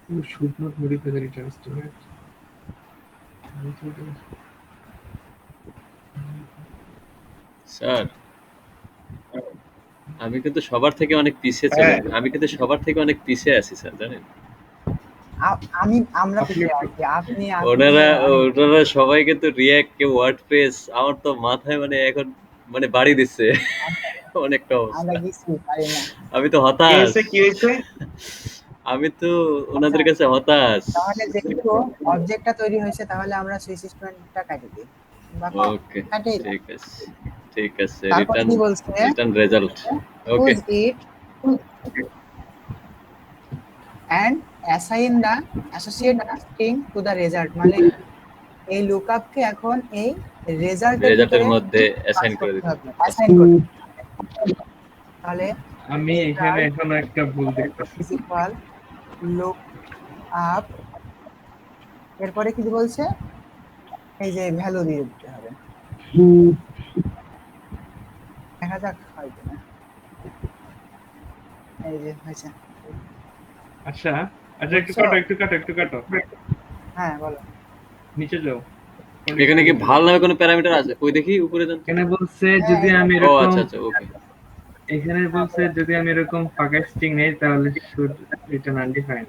You should not modify the return estimate. Sir আমি কিন্তু সবার থেকে অনেক পিছিয়ে চলে হ্যাঁ। আমি কিন্তু সবার থেকে অনেক পিছিয়ে আছি স্যার, জানেন? আমরা আপনি পিছিয়ে আছি, আপনি ওনারা অনেক ওনারা সবাই কিন্তু রিয়াক্ট কে ওয়ার্ডপ্রেস, আমার তো মাথায় মানে এখন মানে বাড়ি দিচ্ছে অনেকটা আমরা অবস্থা। কিছু পারি না। আমি তো কি হতাশ। হয়েছে কি হয়েছে? আমি তো ওনাদের কাছে হতাশ। তাহলে যেহেতু অবজেক্টটা তৈরি হয়েছে তাহলে আমরা সুইচ স্টেটমেন্টটা কাটি দিই বা ওকে, কাটি ঠিক আছে, ঠিক আছে। তারপরে কি বলছে, return result. Okay, choose it and assign the associated string to the result, মানে এই লুকআপ কে এখন এই রেজাল্টের রেজাল্টের ভিতরে মধ্যে pass অ্যাসাইন করে করতে দিতে হবে, অ্যাসাইন করতে হবে। তাহলে আমি এখানে এখন একটা ভুল দেখতেছি। is equal look up, এরপরে কি বলছে, এই যে ভ্যালু দিয়ে দিতে হবে। দেখা যাক হয় কিনা। এই যে হয়েছে। আচ্ছা একটু কাটো হ্যাঁ বলো। নিচে যাও। এখানে কি ভাল নামে কোনো প্যারামিটার আছে? কই দেখি উপরে যান। এখানে বলছে যদি আমি ও এরকম আচ্ছা আচ্ছা, ওকে। এখানে বলছে যদি আমি এরকম ফাঁকা স্ট্রিং নেই তাহলে শুড রিটার্ন আনডিফাইন্ড।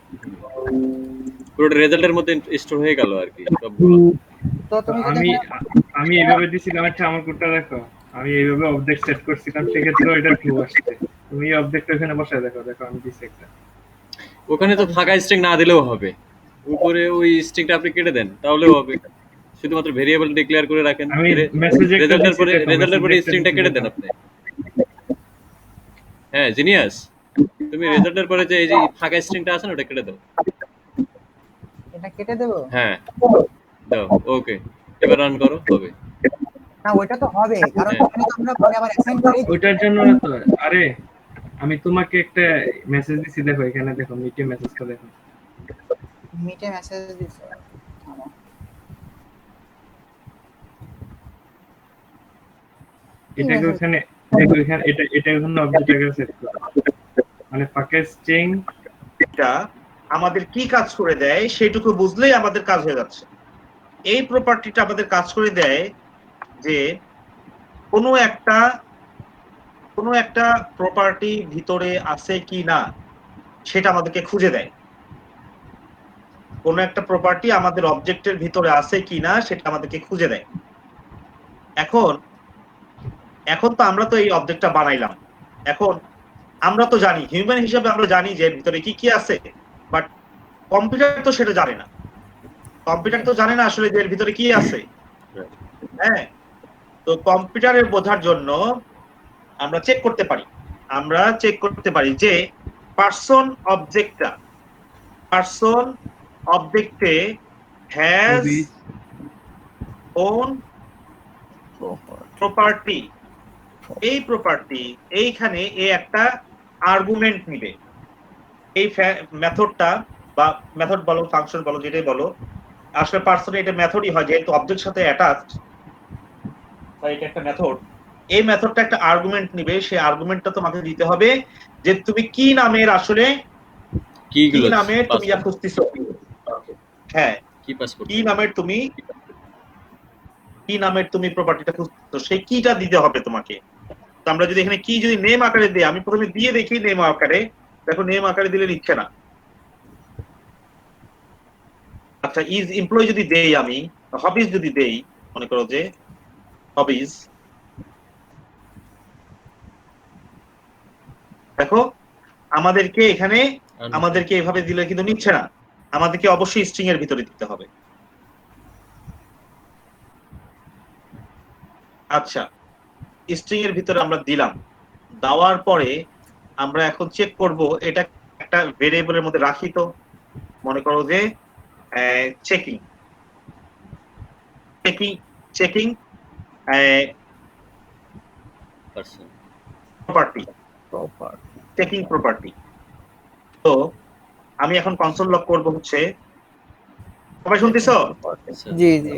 পুরোটা রেজাল্টের মধ্যে স্টোর হয়ে গেল আর কি সবগুলো। তো তুমি যদি আমি আমি এইভাবে দিছিলাম, আচ্ছা আমার কোডটা দেখো, আমি এইভাবে অবজেক্ট সেট করছিলাম, সেক্ষেত্রে এটা ট্রু আসছে। তুমি এই অবজেক্ট এখানে বসায় দেখো আমি দিছি একটা। ওখানে তো ফাঁকা স্ট্রিং না দিলেও হবে, উপরে ওই স্ট্রিংটা আপনি কেটে দেন তাহলেও হবে। শুধুমাত্র ভেরিয়েবল ডিক্লেয়ার করে রাখেন, আমি মেসেজে একটা রেজাল্টের দিছি পরে দেখো, রেজাল্টের পরে মেসেজে একটা স্ট্রিংটা দিছি কেটে দেন দেখো। আপনি। হ্যাঁ জিনিয়াস, তুমি রেজাল্টের পরে যে এই যে ফাঁকা স্ট্রিংটা আছে না ওটা কেটে দাও। এটা কেটে দেবো? হ্যাঁ দাও, ওকে। এবার রান করো, হবে। না ওইটা তো হবে, কারণ ওখানে তো আমরা পরে আবার অ্যাসাইন করেই দিই। ওইটার জন্য না তো, আরে আমি তোমাকে একটা মেসেজ দিছি দেখো, এখানে দেখো, মিটে মেসেজটা দেখো। মিটে মেসেজ দিছে। এটাকে ওখানে দেখো, এখানে এটা ওখানে অবজেক্ট আকারে সেট করো, মানে ফাঁকা স্ট্রিং এটা আমাদের কি কাজ করে দেয় সেটুকু বুঝলেই আমাদের কাজ হয়ে যাচ্ছে। এই প্রপার্টিটা আমাদের কাজ করে দেয় যে কোনো একটা প্রপার্টি ভিতরে আছে কি না সেটা আমাদেরকে খুঁজে দেয়। কোনো একটা প্রপার্টি আমাদের অবজেক্টের ভিতরে আছে কি না সেটা আমাদেরকে খুঁজে দেয়। এখন তো আমরা তো এই অবজেক্টটা বানাইলাম, এখন আমরা তো জানি, হিউম্যান হিসেবে আমরা জানি যে এর ভিতরে কি কি আছে, বাট কম্পিউটার তো সেটা জানে না। কম্পিউটার তো জানে না আসলে যে এর ভিতরে কি আছে। হ্যাঁ, তো কম্পিউটারের বোঝার জন্য আমরা চেক করতে পারি যে পারসন অবজেক্টে হ্যাজ ওন প্রপার্টি। এই প্রপার্টি এইখানে একটা আর্গুমেন্ট নিবে। এই মেথডটা বা মেথড বলো, ফাংশন বলো, যেটাই বলো, আসলে পারসনে এটা মেথডই হয় যেহেতু অবজেক্টের সাথে অ্যাটাচড, তাই এটা একটা মেথড। এই মেথডটা একটা আর্গুমেন্ট নিবে, সেই আর্গুমেন্টটা তোমাকে দিতে হবে যে তুমি কি নামের আসলে কি নামের তুমি যা খুঁজতেছো। হ্যাঁ, কি নামের তুমি প্রপার্টিটা খুঁজতেছো সেই কিটা দিতে হবে তোমাকে। তো আমরা যদি এখানে কি যদি নেম আকারে দিই, আমি প্রথমে দিয়ে দেখি নেম আকারে, দেখো নেম আকারে দিলে নিচ্ছে না। আচ্ছা ইজ এমপ্লয়ি যদি দেই, আমি হবিজ যদি দেই, মনে করো যে হবিজ, দেখো আমাদেরকে এভাবে দিলে কিন্তু নিচ্ছে না, আমাদেরকে অবশ্যই স্ট্রিং এর ভিতরে দিতে হবে। আচ্ছা স্ট্রিং এর ভিতরে আমরা দিলাম, দেওয়ার পরে আমরা এখন চেক করব এটা একটা ভেরিয়েবলের মধ্যে রাখি। তো মনে করো যে চেকিং প্রপার্টি। তো আমি এখন কনসোল লগ করব হচ্ছে, সবাই শুনতেছো? জি জি।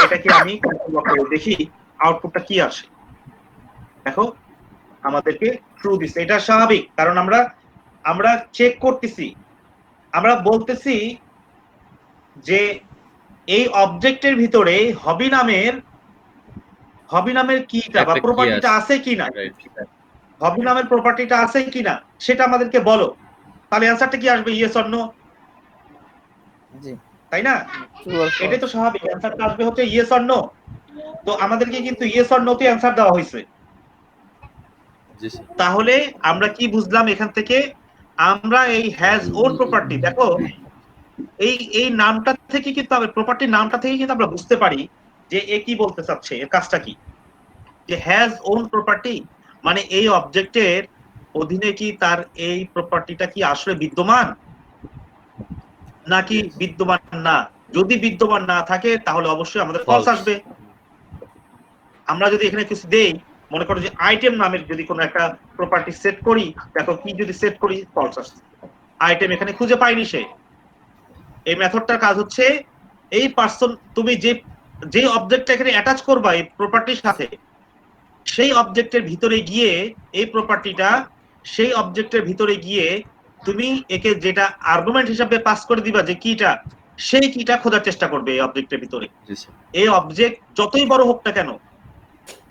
এটাকে আমি কনসোল লগ করে দেখি আউটপুটটা কি আসে। দেখো আমাদেরকে ট্রু দিছে, এটা স্বাভাবিক, কারণ আমরা চেক করতেছি, আমরা বলতেছি যে এই অবজেক্টের ভিতরে হবি নামের হবি নামের কিটা বা একটা কি প্রপার্টিটা আছে আছে কিনা, রাইট হবি নামের প্রপার্টিটা আছে কিনা সেটা আমাদেরকে বলো। তাহলে অ্যান্সারটা কি আসবে? ইয়েস অর নো, জি, তাই না? true or এটাই তো false? স্বাভাবিক, অ্যান্সারটা আসবে হচ্ছে ইয়েস অর নো। তো আমাদেরকে কিন্তু ইয়েস অর নো তে অ্যান্সার দেওয়া হয়েছে। জি স্যার তাহলে আমরা কি বুঝলাম এখান থেকে? আমরা এই হ্যাজ ওন প্রপার্টি, দেখো এই নামটা থেকে কিন্তু প্রপার্টির নামটা থেকে কিন্তু আমরা বুঝতে পারি যে এ কি বলতে চাচ্ছে, এর কাজটা কি। যে হ্যাজ ওন প্রপার্টি মানে এই অবজেক্টের অধীনে কি তার এই প্রপার্টিটা কি আসলে বিদ্যমান নাকি বিদ্যমান না। যদি বিদ্যমান না থাকে তাহলে অবশ্যই আমাদের ফলস False. আসবে। আমরা যদি এখানে কিছু দেই, মনে করো যে আইটেম নামের যদি কোনো একটা প্রপার্টি সেট করি, দেখো কি যদি সেট করি ফলস আসছে, আইটেম এখানে খুঁজে পাইনি সে। এই মেথডটার কাজ হচ্ছে এই পার্সন, তুমি যে অবজেক্টটা এখানে অ্যাটাচ করবা এই প্রপার্টির সাথে, সেই অবজেক্টের ভিতরে গিয়ে এই প্রপার্টিটা সেই অবজেক্টের ভিতরে গিয়ে তুমি একে যেটা আর্গুমেন্ট হিসাবে পাস করে দিবা যে কিটা, সেই কিটা খোঁজার চেষ্টা করবে এই অবজেক্টের ভিতরে। জি স্যার এই অবজেক্ট যতই বড় হোক না কেন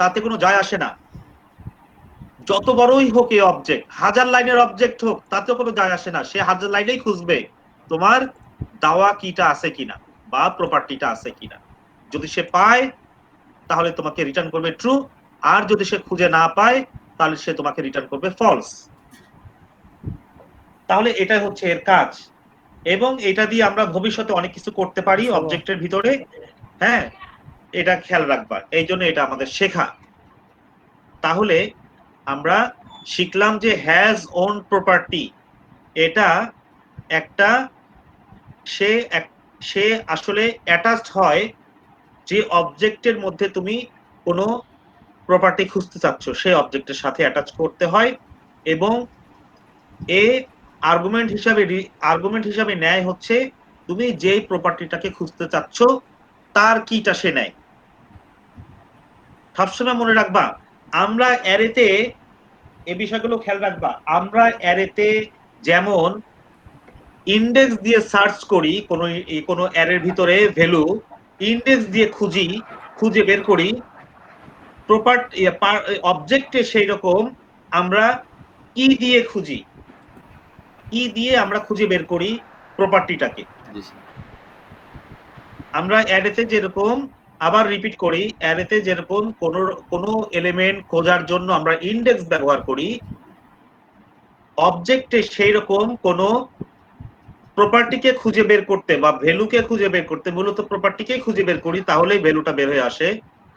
তাতে কোনো যায় আসে না, যত বড়ই হোক এই অবজেক্ট, 1000 লাইনের অবজেক্ট হোক তাতেও কোনো যায় আসে না, সে 1000 লাইনেই খুঁজবে তোমার দাওয়া কিটা আছে কিনা বা প্রপার্টিটা আছে কিনা। যদি সে পায় তাহলে তোমাকে রিটার্ন করবে ট্রু, আর যদি সে খুঁজে না পায় তাহলে সে তোমাকে রিটার্ন করবে ফলস। তাহলে এটা হচ্ছে এর কাজ, এবং এটা দিয়ে আমরা ভবিষ্যতে অনেক কিছু করতে পারি অবজেক্টের ভিতরে। হ্যাঁ, এটা খেয়াল রাখবা, এই জন্য এটা আমাদের শেখা। তাহলে আমরা শিখলাম যে হ্যাজ ওন প্রপার্টি এটা একটা, সে আসলে অ্যাটাচড হয় যে অবজেক্টের মধ্যে তুমি কোনো প্রপার্টি খুঁজতে চাচ্ছ সেই অবজেক্টের সাথে অ্যাটাচ করতে হয়, এবং এ আর্গুমেন্ট হিসাবে নেয় হচ্ছে তুমি যেই প্রপার্টিটাকে খুঁজতে চাচ্ছ তার কিটা সে নেয়। সবসময় মনে রাখবা আমরা অ্যারেতে এই বিষয়গুলো খেয়াল রাখবা, আমরা অ্যারেতে যেমন ইন্ডেক্স দিয়ে সার্চ করি কোনো অ্যারের ভিতরে ভ্যালু, ইন্ডেক্স দিয়ে খুঁজে বের করি, প্রপার্টি অবজেক্টে সেই রকম আমরা কি দিয়ে খুঁজি, কি দিয়ে আমরা খুঁজে বের করি প্রপার্টিটাকে। জি স্যার আমরা অ্যারেতে যেরকম, আবার রিপিট করি, অ্যারেতে যেরকম কোনো এলিমেন্ট খোঁজার জন্য আমরা ইন্ডেক্স ব্যবহার করি, অবজেক্টে সেই রকম কোনো প্রপার্টিকে খুঁজে বের করতে বা ভ্যালুকে খুঁজে বের করতে, মূলত প্রপার্টিকে খুঁজে বের করি তাহলেই ভ্যালুটা বের হয়ে আসে।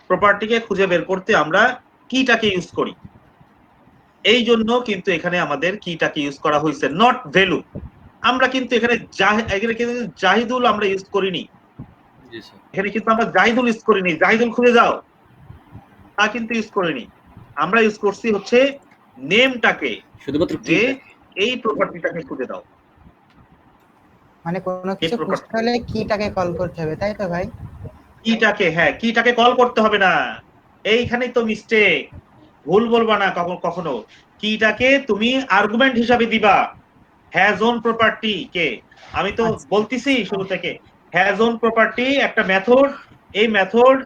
প্রপার্টিকে খুঁজে বের করতে আমরা কিটাকে ইউজ করি, এই জন্য কিন্তু এখানে আমাদের কিটাকে ইউজ করা হয়েছে, নট ভ্যালু। আমরা কিন্তু এখানে জাহিদুল আমরা ইউজ করিনি, জি স্যার এখানে কিন্তু আমরা জাহিদুল ইউজ করিনি, জাহিদুল খুঁজে যাও তা কিন্তু ইউজ করিনি। আমরা ইউজ করছি হচ্ছে নেমটাকে, শুধুমাত্র যে কি এই প্রপার্টিটাকে খুঁজে দাও। মানে কোনো কিছু property- খুঁজতে হলে কিটাকে কল করতে হবে, তাই তো ভাই? কিটাকে, হ্যাঁ কিটাকে কল করতে হবে না, এইখানেই তো মিস্টেক, ভুল বলবা না কখনো। কিটাকে তুমি আর্গুমেন্ট হিসাবে দিবা, হ্যাজ ওন প্রপার্টি কে। আমি তো আচ্ছা। বলতেছি শুরু থেকে, হ্যাজ ওন প্রপার্টি একটা মেথড, এই মেথড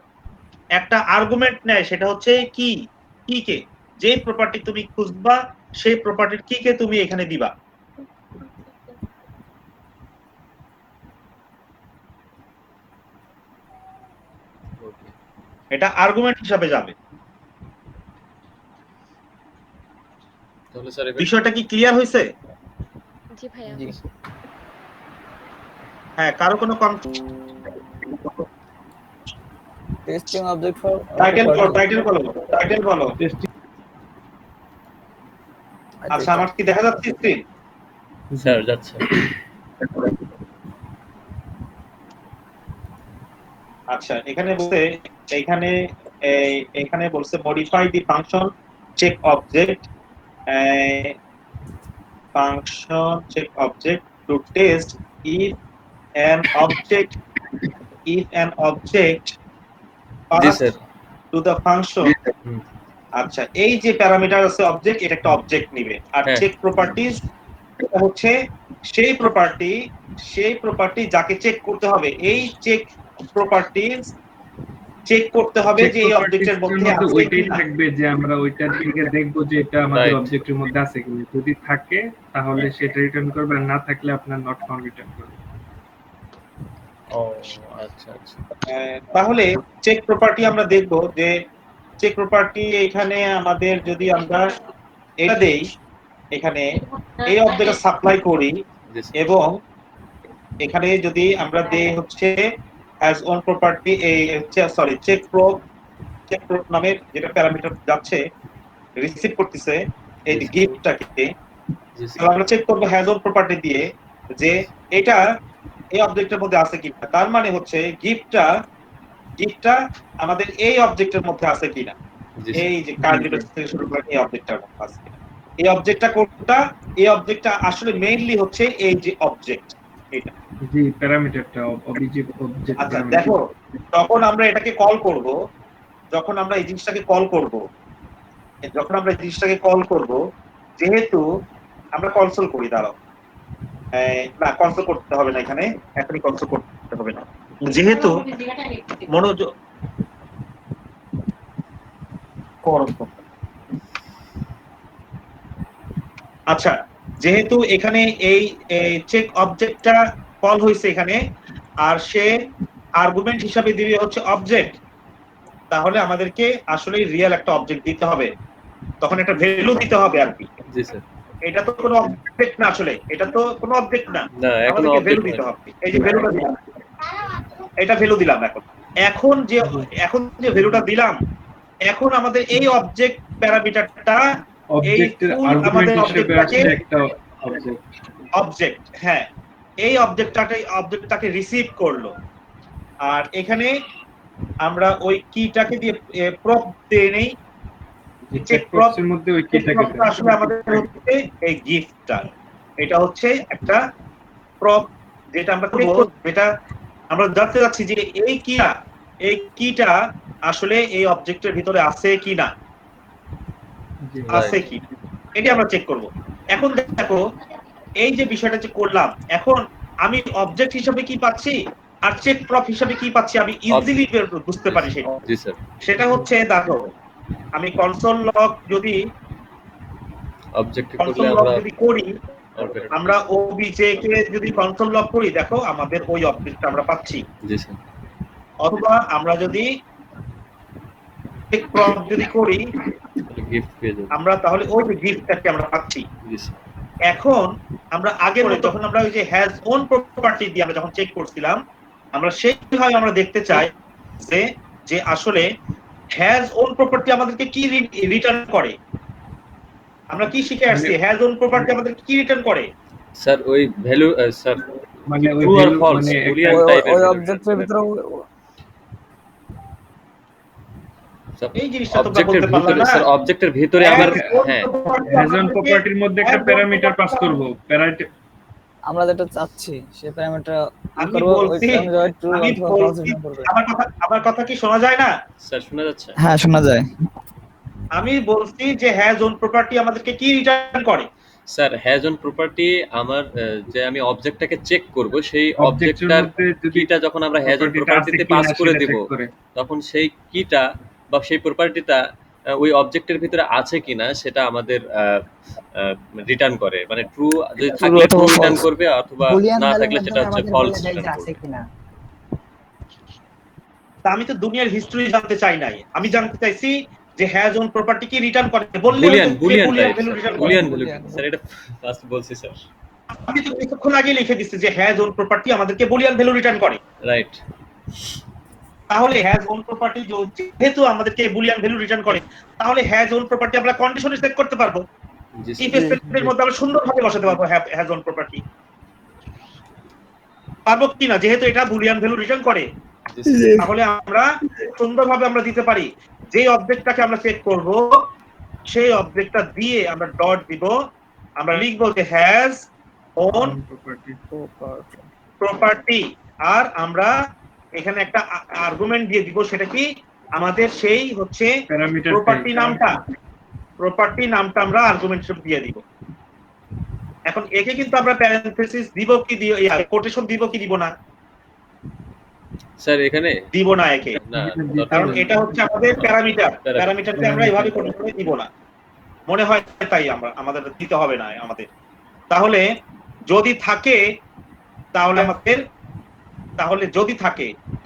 একটা আর্গুমেন্ট নেয়, সেটা হচ্ছে কি কে, যে প্রপার্টি তুমি খুঁজবা সেই প্রপার্টির কি কে তুমি এখানে দিবা। এটা আর্গুমেন্ট হিসাবে যাবে। তাহলে স্যার বিষয়টা কি ক্লিয়ার হয়েছে? জি ভাইয়া। জি হ্যাঁ, কারো কোনো টেস্টিং অবজেক্ট ফর টাইটেল বলো। আচ্ছা, আমার কি দেখা যাচ্ছে স্ক্রিন? স্যার যাচ্ছে আচ্ছা, এখানে বলছে modify the function check object to test if an object জি pass sir to the function। আচ্ছা, এই যে প্যারামিটার আছে অবজেক্ট, এটা একটা অবজেক্ট নিবে, আর হ্যাঁ। চেক প্রপার্টিজ এটা হচ্ছে সেই প্রপার্টি যাকে চেক করতে হবে। এই চেক প্রপার্টিজ চেক করতে হবে Check যে এই properties অবজেক্টের এর মধ্যে মধ্যে আছে ওইটাই কিনা। থাকবে যে আমরা ওইটার দিকে দেখবো যে এটা আমাদের Right. অবজেক্টের মধ্যে আছে কিনা। যদি থাকে তাহলে সেটা রিটার্ন করবে, আর না থাকলে আপনার নট ফাউন্ড রিটার্ন করবে। ও আচ্ছা আচ্ছা। তাহলে চেক প্রপার্টি আমরা দেখব যে চেক প্রপার্টি এখানে আমাদের যদি আমরা এটা দেই, এখানে এই অবজেক্টটা সাপ্লাই করি জি স্যার। এবং এখানে যদি আমরা দেই হচ্ছে অ্যাজ অন প্রপার্টি এই সরি চেক প্রপ নামে যেটা প্যারামিটার যাচ্ছে রিসিভ করতেছে এই জি, গিফটটাকে, জি তাহলে আমরা চেক করব হ্যাজ অন প্রপার্টি দিয়ে যে এটা এই অবজেক্টের মধ্যে আছে কিনা। তার মানে হচ্ছে গিফটটা আমাদের এই অবজেক্টের মধ্যে আছে কিনা, জি এই যে কার্ড ডিটেইলস থেকে শুরু করে এই অবজেক্টটার মধ্যে আছে কিনা। এই অবজেক্টটা কোনটা? এই অবজেক্টটা আসলে মেইনলি হচ্ছে এই যে অবজেক্ট এটা। জি, প্যারামিটারটা অবজেক্ট আচ্ছা দেখো, তখন আমরা এটাকে কল করব, যখন আমরা এই জিনিসটাকে কল করব, যেহেতু আমরা কনসোল করি, দাঁড়াও, না কনসোল করতে হবে না, এখানে এখনই কনসোল করতে হবে না, যেহেতু মনোযোগ আচ্ছা যেহেতু এখানে এই চেক অবজেক্টটা কল হয়েছে এখানে, আর সে আর্গুমেন্ট হিসাবে দিবে হচ্ছে অবজেক্ট, তাহলে আমাদেরকে আসলে রিয়েল একটা অবজেক্ট দিতে হবে, তখন একটা ভ্যালু দিতে হবে আর কি। জি স্যার। এটা তো কোনো অবজেক্ট না, আসলে এটা তো কোনো অবজেক্ট না, না এখনো আমাদেরকে ভ্যালু অবজেক্ট দিতে হবে। এই যে ভ্যালুটা দিলাম, এটা ভ্যালু দিলাম। এখন যে ভ্যালুটা দিলাম, এখন আমাদের এই অবজেক্ট প্যারামিটারটা এই অবজেক্টের ফুল আর্গুমেন্ট আমাদের হিসেবে অবজেক্টটাকে আসলে একটা অবজেক্ট, হ্যাঁ এই অবজেক্টটাকে রিসিভ করলো, আর এখানে আমরা ওই কিটাকে দিয়ে প্রপ দিয়ে নেই, চেক প্রপসের মধ্যে ওই কিটাকে আসলে আমাদের হচ্ছে এই গিফটটা, এটা হচ্ছে একটা প্রপ যেটা আমরা করব, যেটা আমরা জানতে যাচ্ছি যে এই কিটা আসলে এই অবজেক্টের ভিতরে আছে কিনা, আছে কি, এটা আমরা চেক করব। এখন দেখো এই যে বিষয়টা যে করলাম, এখন আমি অবজেক্ট হিসেবে কি পাচ্ছি আর চেক প্রপ হিসেবে কি পাচ্ছি আমি ইজিলি বুঝতে পারি সেটা। জি স্যার। সেটা হচ্ছে দেখো, আমি কনসোল লগ যদি অবজেক্ট করলে করি, আমরা ওবিজে কে যদি কনসোল লগ করি, দেখো আমাদের ওই অবজেক্টটা আমরা পাচ্ছি। জি স্যার। অথবা আমরা যদি চেক প্রপ যদি করি, গিফট পেয়ে যাব আমরা তাহলে ওই যে গিফটটাকে আমরা পাচ্ছি। জি স্যার। এখন আমরা আগের মতো যখন আমরা ওই যে হ্যাজ ওন প্রপার্টি দিয়ে আমরা যখন চেক করছিলাম, আমরা সেইভাবে আমরা দেখতে চাই যে আসলে হ্যাজ ওন প্রপার্টি আমাদেরকে কি রিটার্ন করে। আমরা কি শিখে আসছি, হ্যাজ ওন প্রপার্টি আমাদেরকে কি রিটার্ন করে স্যার? ওই ভ্যালু স্যার মানে ওই ট্রু আর ফলস বুলিয়ান টাইপের ওই অবজেক্টের ভিতরে এই জিনিসটা তোমরা বলতে পারলা না স্যার। অবজেক্টের ভিতরে আবার হ্যাঁ হ্যাজ অন প্রপার্টির মধ্যে একটা প্যারামিটার পাস করব, আমরা যেটা চাচ্ছি সেই প্যারামিটার আমি করব, বলছি ট্রু অথবা ফলস রিটার্ন করবে। আমার কথা কি শোনা যায় না? স্যার শোনা যাচ্ছে? হ্যাঁ শোনা যায়। আমি বলছি যে হ্যাজ ওন প্রপার্টি আমাদেরকে কি রিটার্ন করে। স্যার হ্যাজ অন প্রপার্টি আমার যে আমি অবজেক্টটাকে চেক করব, সেই অবজেক্টটার কিটা যখন আমরা হ্যাজ অন প্রপার্টিতে পাস করে দেব, তখন সেই কিটা বা সেই প্রপার্টিটা ওই অবজেক্টের ভিতরে আছে কিনা সেটা আমাদের রিটার্ন করে। মানে ট্রু যদি থাকলে ট্রু রিটার্ন করবে, অথবা না থাকলে সেটা হচ্ছে ফলস রিটার্ন করবে। তা আমি তো দুনিয়ার হিস্টরি জানতে চাই নাই, আমি জানতে চাইছি যে হ্যাজ ওন প্রপার্টি কি রিটার্ন করে। বললে বুলিয়ান স্যার, এটা ফার্স্ট বলছি স্যার। আমি তো কিছুক্ষণ আগে লিখে দিচ্ছি যে হ্যাজ ওন প্রপার্টি আমাদেরকে বুলিয়ান ভ্যালু রিটার্ন করে। রাইট। তাহলে হ্যাজ ওন প্রপার্টি যেহেতু আমাদেরকে বুলিয়ান ভ্যালু রিটার্ন করে, তাহলে হ্যাজ ওন প্রপার্টি আমরা কন্ডিশনে সেট করতে পারবো, ইফ স্টেটমেন্টের মধ্যে আমরা সুন্দরভাবে বসাতে পারবো হ্যাজ ওন প্রপার্টি। পারবো কিনা? যেহেতু এটা বুলিয়ান ভ্যালু রিটার্ন করে, তাহলে আমরা সুন্দরভাবে আমরা দিতে পারি যে অবজেক্টটাকে আমরা চেক করব, সেই অবজেক্টটা দিয়ে আমরা ডট দিব, আমরা লিখবো যে হ্যাজ ওন প্রপার্টি, আর আমরা এখানে একটা আর্গুমেন্ট দিয়ে দিব, সেটা কি আমাদের সেই হচ্ছে প্রপার্টি নামটা আমরা আর্গুমেন্ট হিসেবে দিয়ে দিব। এখন একে কিন্তু আমরা প্যারেনথেসিস দিব কি কোটেশন দিব কি দিব না? স্যার এখানে দিব না একে, না কারণ এটা হচ্ছে আমাদের প্যারামিটারকে আমরা এইভাবে কন্ট্রোলে দিব না, মনে হয় তাই আমরা আমাদের দিতে হবে না আমাদের। তাহলে যদি থাকে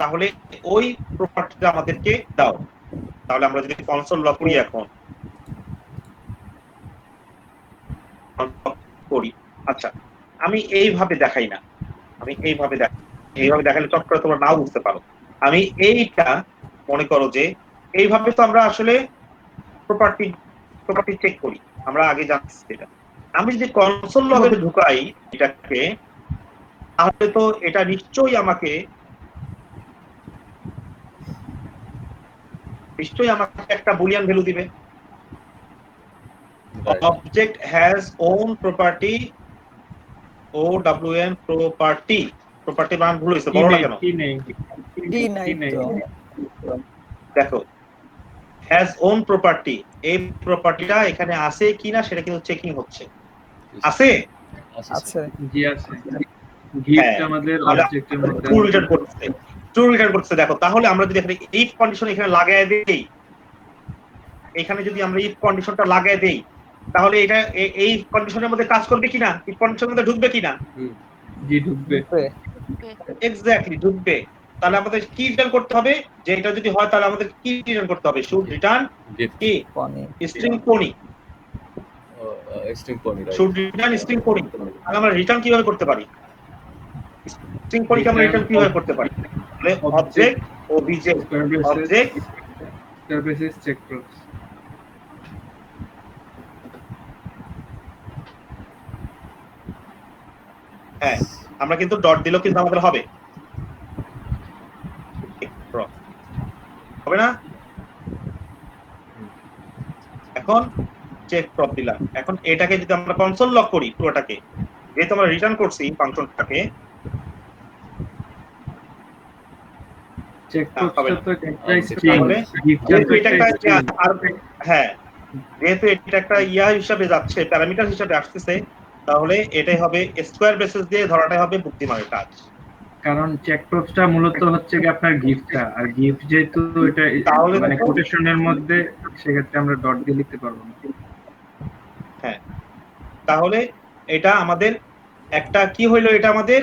তাহলে ওই প্রপার্টিটা আমাদেরকে দাও। তাহলে আমরা যদি কনসোল লগ করি এখন করি, আচ্ছা আমি এইভাবে দেখাই না, আমি এইভাবে দেখালে চট করে তোমরা নাও বুঝতে পারো। আমি এইটা মনে করো যে এইভাবে তো আমরা আসলে প্রপার্টি চেক করি, আমরা আগে জানছি এটা। আমি যদি কনসোল লগে ঢুকাই এটাকে, তাহলে তো এটা নিশ্চয়ই আমাকে একটা বুলিয়ান ভ্যালু দিবে। Object has own property, OWN property মান ভুল হয়েছে, বড় না কেন? দেখো has own property, এই প্রপার্টিটা এখানে আছে কিনা সেটা কিন্তু চেকিং হচ্ছে। আছে আছে জি আছে, গিফট আমাদের অবজেক্টের মধ্যে ট্রু রিটার্ন করতেছে। দেখো তাহলে আমরা যদি এখানে ইফ কন্ডিশন এখানে লাগায় দেই, এখানে যদি আমরা ইফ কন্ডিশনটা লাগায় দেই, তাহলে এটা এই কন্ডিশনের মধ্যে কাজ করবে কিনা, ইফ কন্ডিশনের মধ্যে ঢুকবে কিনা? জি ঢুকবে, এক্স্যাক্টলি ঢুকবে। তাহলে আমাদের কি রিটার্ন করতে হবে, যে এটা যদি হয় তাহলে আমাদের কি রিটার্ন করতে হবে? শুড রিটার্ন কি স্ট্রিং পনি, শুড রিটার্ন স্ট্রিং পনি। তাহলে আমরা রিটার্ন কিভাবে করতে পারি? স্ট্রিং পনি আমরা রিটার্ন কিভাবে করতে পারি? তাহলে object OBJ object services check প্রস, হ্যাঁ আমরা কিন্তু ডট দিলেও কিন্তু আমাদের হবে না। এখন চেক প্রপ দিলাম। এখন এটাকে যদি আমরা কনসোল লক করি পুরোটাকে, যেহেতু আমরা রিটার্ন করছি ফাংশনটাকে, চেক প্রসটা তো একটা স্ট্রিং, যেহেতু এটা একটা হ্যাঁ যেহেতু এটা একটা হিসাবে যাচ্ছে, প্যারামিটার হিসাবে আসতেছে, তাহলে এটাই হবে স্কয়ার বেসিস দিয়ে ধরাটাই হবে বুদ্ধিমানের কাজ। কারণ চেক প্রপটা মূলত হচ্ছে কি আপনার গিফটটা, আর গিফট যেহেতু এটা মানে কোটেশনের মধ্যে, সেক্ষেত্রে আমরা ডট দিয়ে লিখতে পারবো না। হ্যাঁ তাহলে এটা আমাদের একটা কি হইলো, এটা আমাদের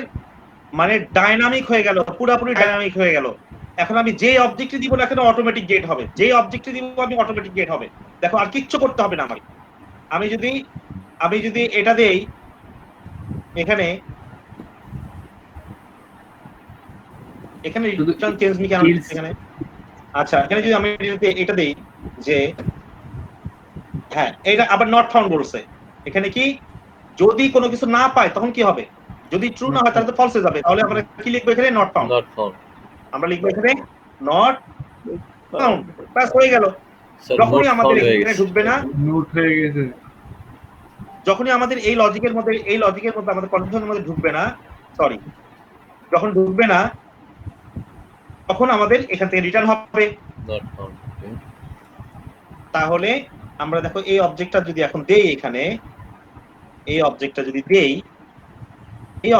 মানে ডাইনামিক হয়ে গেল, পুরোপুরি ডাইনামিক হয়ে গেল। এখন আমি যে অবজেক্টে দিব না কেন অটোমেটিক গেট হবে, যে অবজেক্টে দিব আমি অটোমেটিক গেট হবে। দেখো আর কিচ্ছু করতে হবে না আমাকে। আমি যদি এটা দেই এখানে রিটার্ন চেঞ্জ মি কেন এখানে, আচ্ছা এখানে যদি আমি এটা দেই যে হ্যাঁ এটা আবার নট ফাউন্ড বলছে, এখানে কি যদি কোনো কিছু না পায় তখন কি হবে? যদি ট্রু না হয় তাহলে তো ফলসে যাবে। তাহলে আমরা কি লিখবো এখানে? Not found. আমরা লিখবো এখানে নট ফাউন্ড, বাস হয়ে গেল। যখনই আমাদের এখানে ঢুকবে না, নোট হয়ে গেছে, যখনই আমাদের এই লজিকের মধ্যে আমাদের কন্ডিশনের মধ্যে ঢুকবে না, সরি যখন ঢুকবে না তখন আমাদের এখান থেকে রিটার্ন হবে নট ফাউন্ড। তাহলে আমরা দেখো এই অবজেক্টটা যদি এখন দেই, এখানে এই অবজেক্টটা যদি দেই, এই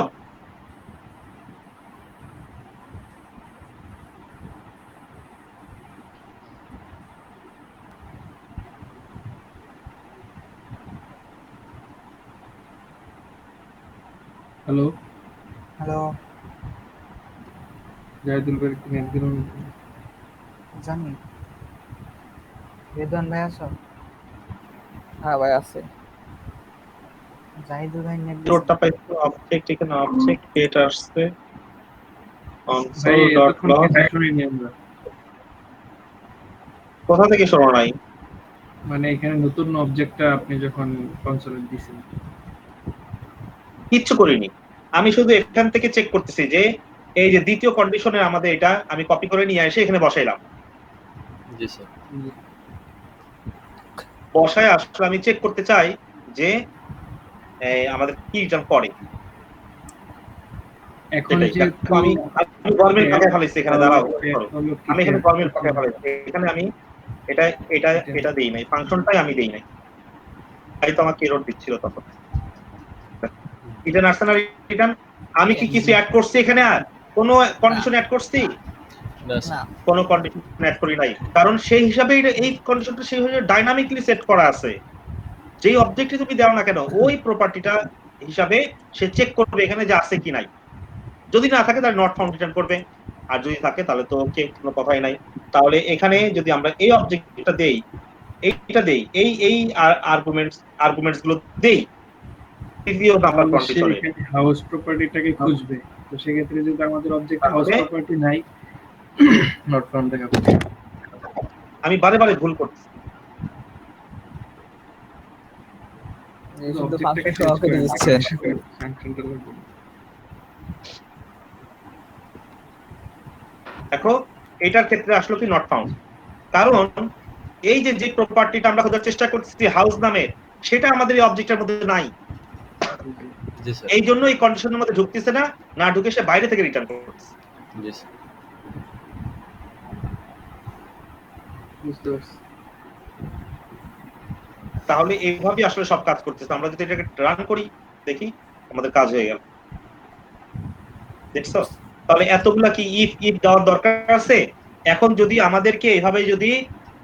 হ্যালো হ্যালো জাহিদুল ভাই কি নেট দিলেন? জানি রেদওয়ান ভাই আছো? হ্যাঁ ভাই আছে। জাহিদুল ভাই নেট নোটটা পাইছো অবজেক্ট, এখানে অবজেক্ট এটা আসছে ভাই এতক্ষণ console.log কি শুনিনি আমরা, কোথা থেকে শোনো নাই? মানে এখানে নতুন অবজেক্টটা আপনি যখন কনসোলে দিছেন। কিচ্ছু করিনি, আমি শুধু এখান থেকে চেক করতেছি যে এই যে দ্বিতীয় কন্ডিশনে আমাদের এটা আমি কপি করে নিয়ে এসে এখানে বসাইলাম। জি স্যার। বসায় আসলে আমি চেক করতে চাই যে আমাদের কি রিটার্ন করে। এখন যে আমি গভর্নমেন্ট পাকে ফেলেছি এখানে, দাঁড়াও আমি এখানে গভর্নমেন্ট পাকে ফেলেছি, এখানে আমি এটা দেই নাই, ফাংশনটাই আমি দেই নাই, তাই তো আমাকে এরর দিচ্ছিল তখন। রিটার্ন আসছে না রিটার্ন, আমি কি কিছু অ্যাড করছি এখানে? আর কোনো কন্ডিশন অ্যাড করছি? না না কোনো কন্ডিশন অ্যাড করি নাই, কারণ সেই হিসাবে এই কন্ডিশনটা সেই হিসাবে ডাইনামিকলি সেট করা আছে। যেই অবজেক্টে তুমি দাও না কেন ওই প্রপার্টিটা হিসাবে সে চেক করবে এখানে যে আছে কি নাই। যদি না থাকে তাহলে নট ফাউন্ড রিটার্ন করবে, আর যদি থাকে তাহলে তো ওকে, কোনো কথাই নাই। তাহলে এখানে যদি আমরা এই অবজেক্টটা দেই, এইটা দেই, এই আর্গুমেন্টস গুলো দেই তৃতীয় নাম্বার তাহলে সে কন্ডিশনে, এখানে হাউস প্রপার্টিটাকে খুঁজবে। তো সেক্ষেত্রে যদি আমাদের অবজেক্ট হাউস তাহলে- প্রপার্টি নাই, নট ফাউন্ড দেখাবে। আমি বারে বারে ভুল করছি। এই শুধু অবজেক্টটাকে ফাংশন সহ করে দিচ্ছে। ফাংশনটা লাগবে। দেখো এটার ক্ষেত্রে আসলো কি নট ফাউন্ড, কারণ এই যে যে প্রপার্টিটা আমরা খোঁজার চেষ্টা করতেছি হাউস নামে, সেটা আমাদের এই অবজেক্টের মধ্যে নাই। জি স্যার, এই জন্য এই কন্ডিশনের মধ্যে ঢুকতেছে না, না ঢুকে সে বাইরে থেকে রিটার্ন করতেছে। জি স্যার। বুঝতে পারছি। তাহলে এইভাবেই আসলে সব কাজ করতেছে। আমরা যদি এটাকে রান করি দেখি আমাদের কাজ হয়ে গেল, দেখছো? তাহলে এতগুলা কি ইফ দেওয়ার দরকার আছে? এখন যদি আমাদেরকে এইভাবে যদি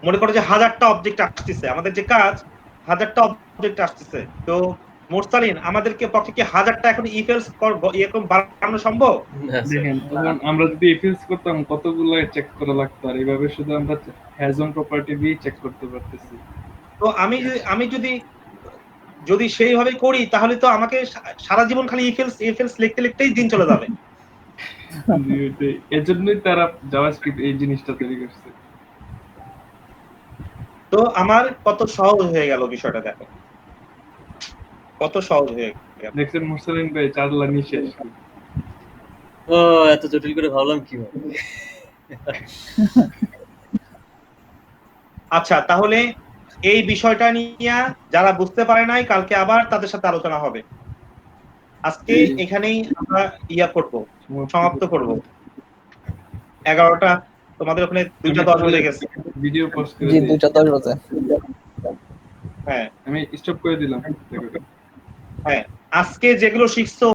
মনে করো যে 1000টা অবজেক্ট আসতেছে, আমাদের যে কাজ 1000টা অবজেক্ট আসতেছে, তো মোরসালিন আমাদেরকে পক্ষে কি 1000টা এখন ইফ এলস এরকম বানানো সম্ভব? না স্যার, দেখেন তখন আমরা যদি এফএলস করতাম কতগুলো চেক করা লাগতো, আর এইভাবে শুধু আমরা হ্যাজ অন প্রপার্টি দিয়ে চেক করতে পারতেছি। তো আমি যদি সেইভাবে করি তাহলে তো আমাকে সারা জীবন খালি ইফ এলস লিখতে লিখতেই দিন চলে যাবে। এজন্যই তারা জাভাস্ক্রিপ্ট এই জিনিসটা তৈরি করছে। তো আমার কত সহজ হয়ে গেল বিষয়টা, দেখো কত সহজ হয়ে গেল। দেখছেন মুরসালিন ভাই, 4 লাইনই শেষ। ও এত জটিল করে ভাবলাম কিভাবে। আচ্ছা, তাহলে এই বিষয়টা নিয়ে যারা বুঝতে পারে নাই কালকে আবার তাদের সাথে আলোচনা হবে। আজকে এখানেই আমরা করব, সমাপ্ত করব। 11টা, তোমাদের ওখানে 2টা 10 বেজে গেছে। ভিডিও পোস্ট করে জি দিই। 2:10 বাজে। হ্যাঁ আমি স্টপ করে দিলাম। হ্যাঁ, আজকে যেগুলো শিখছো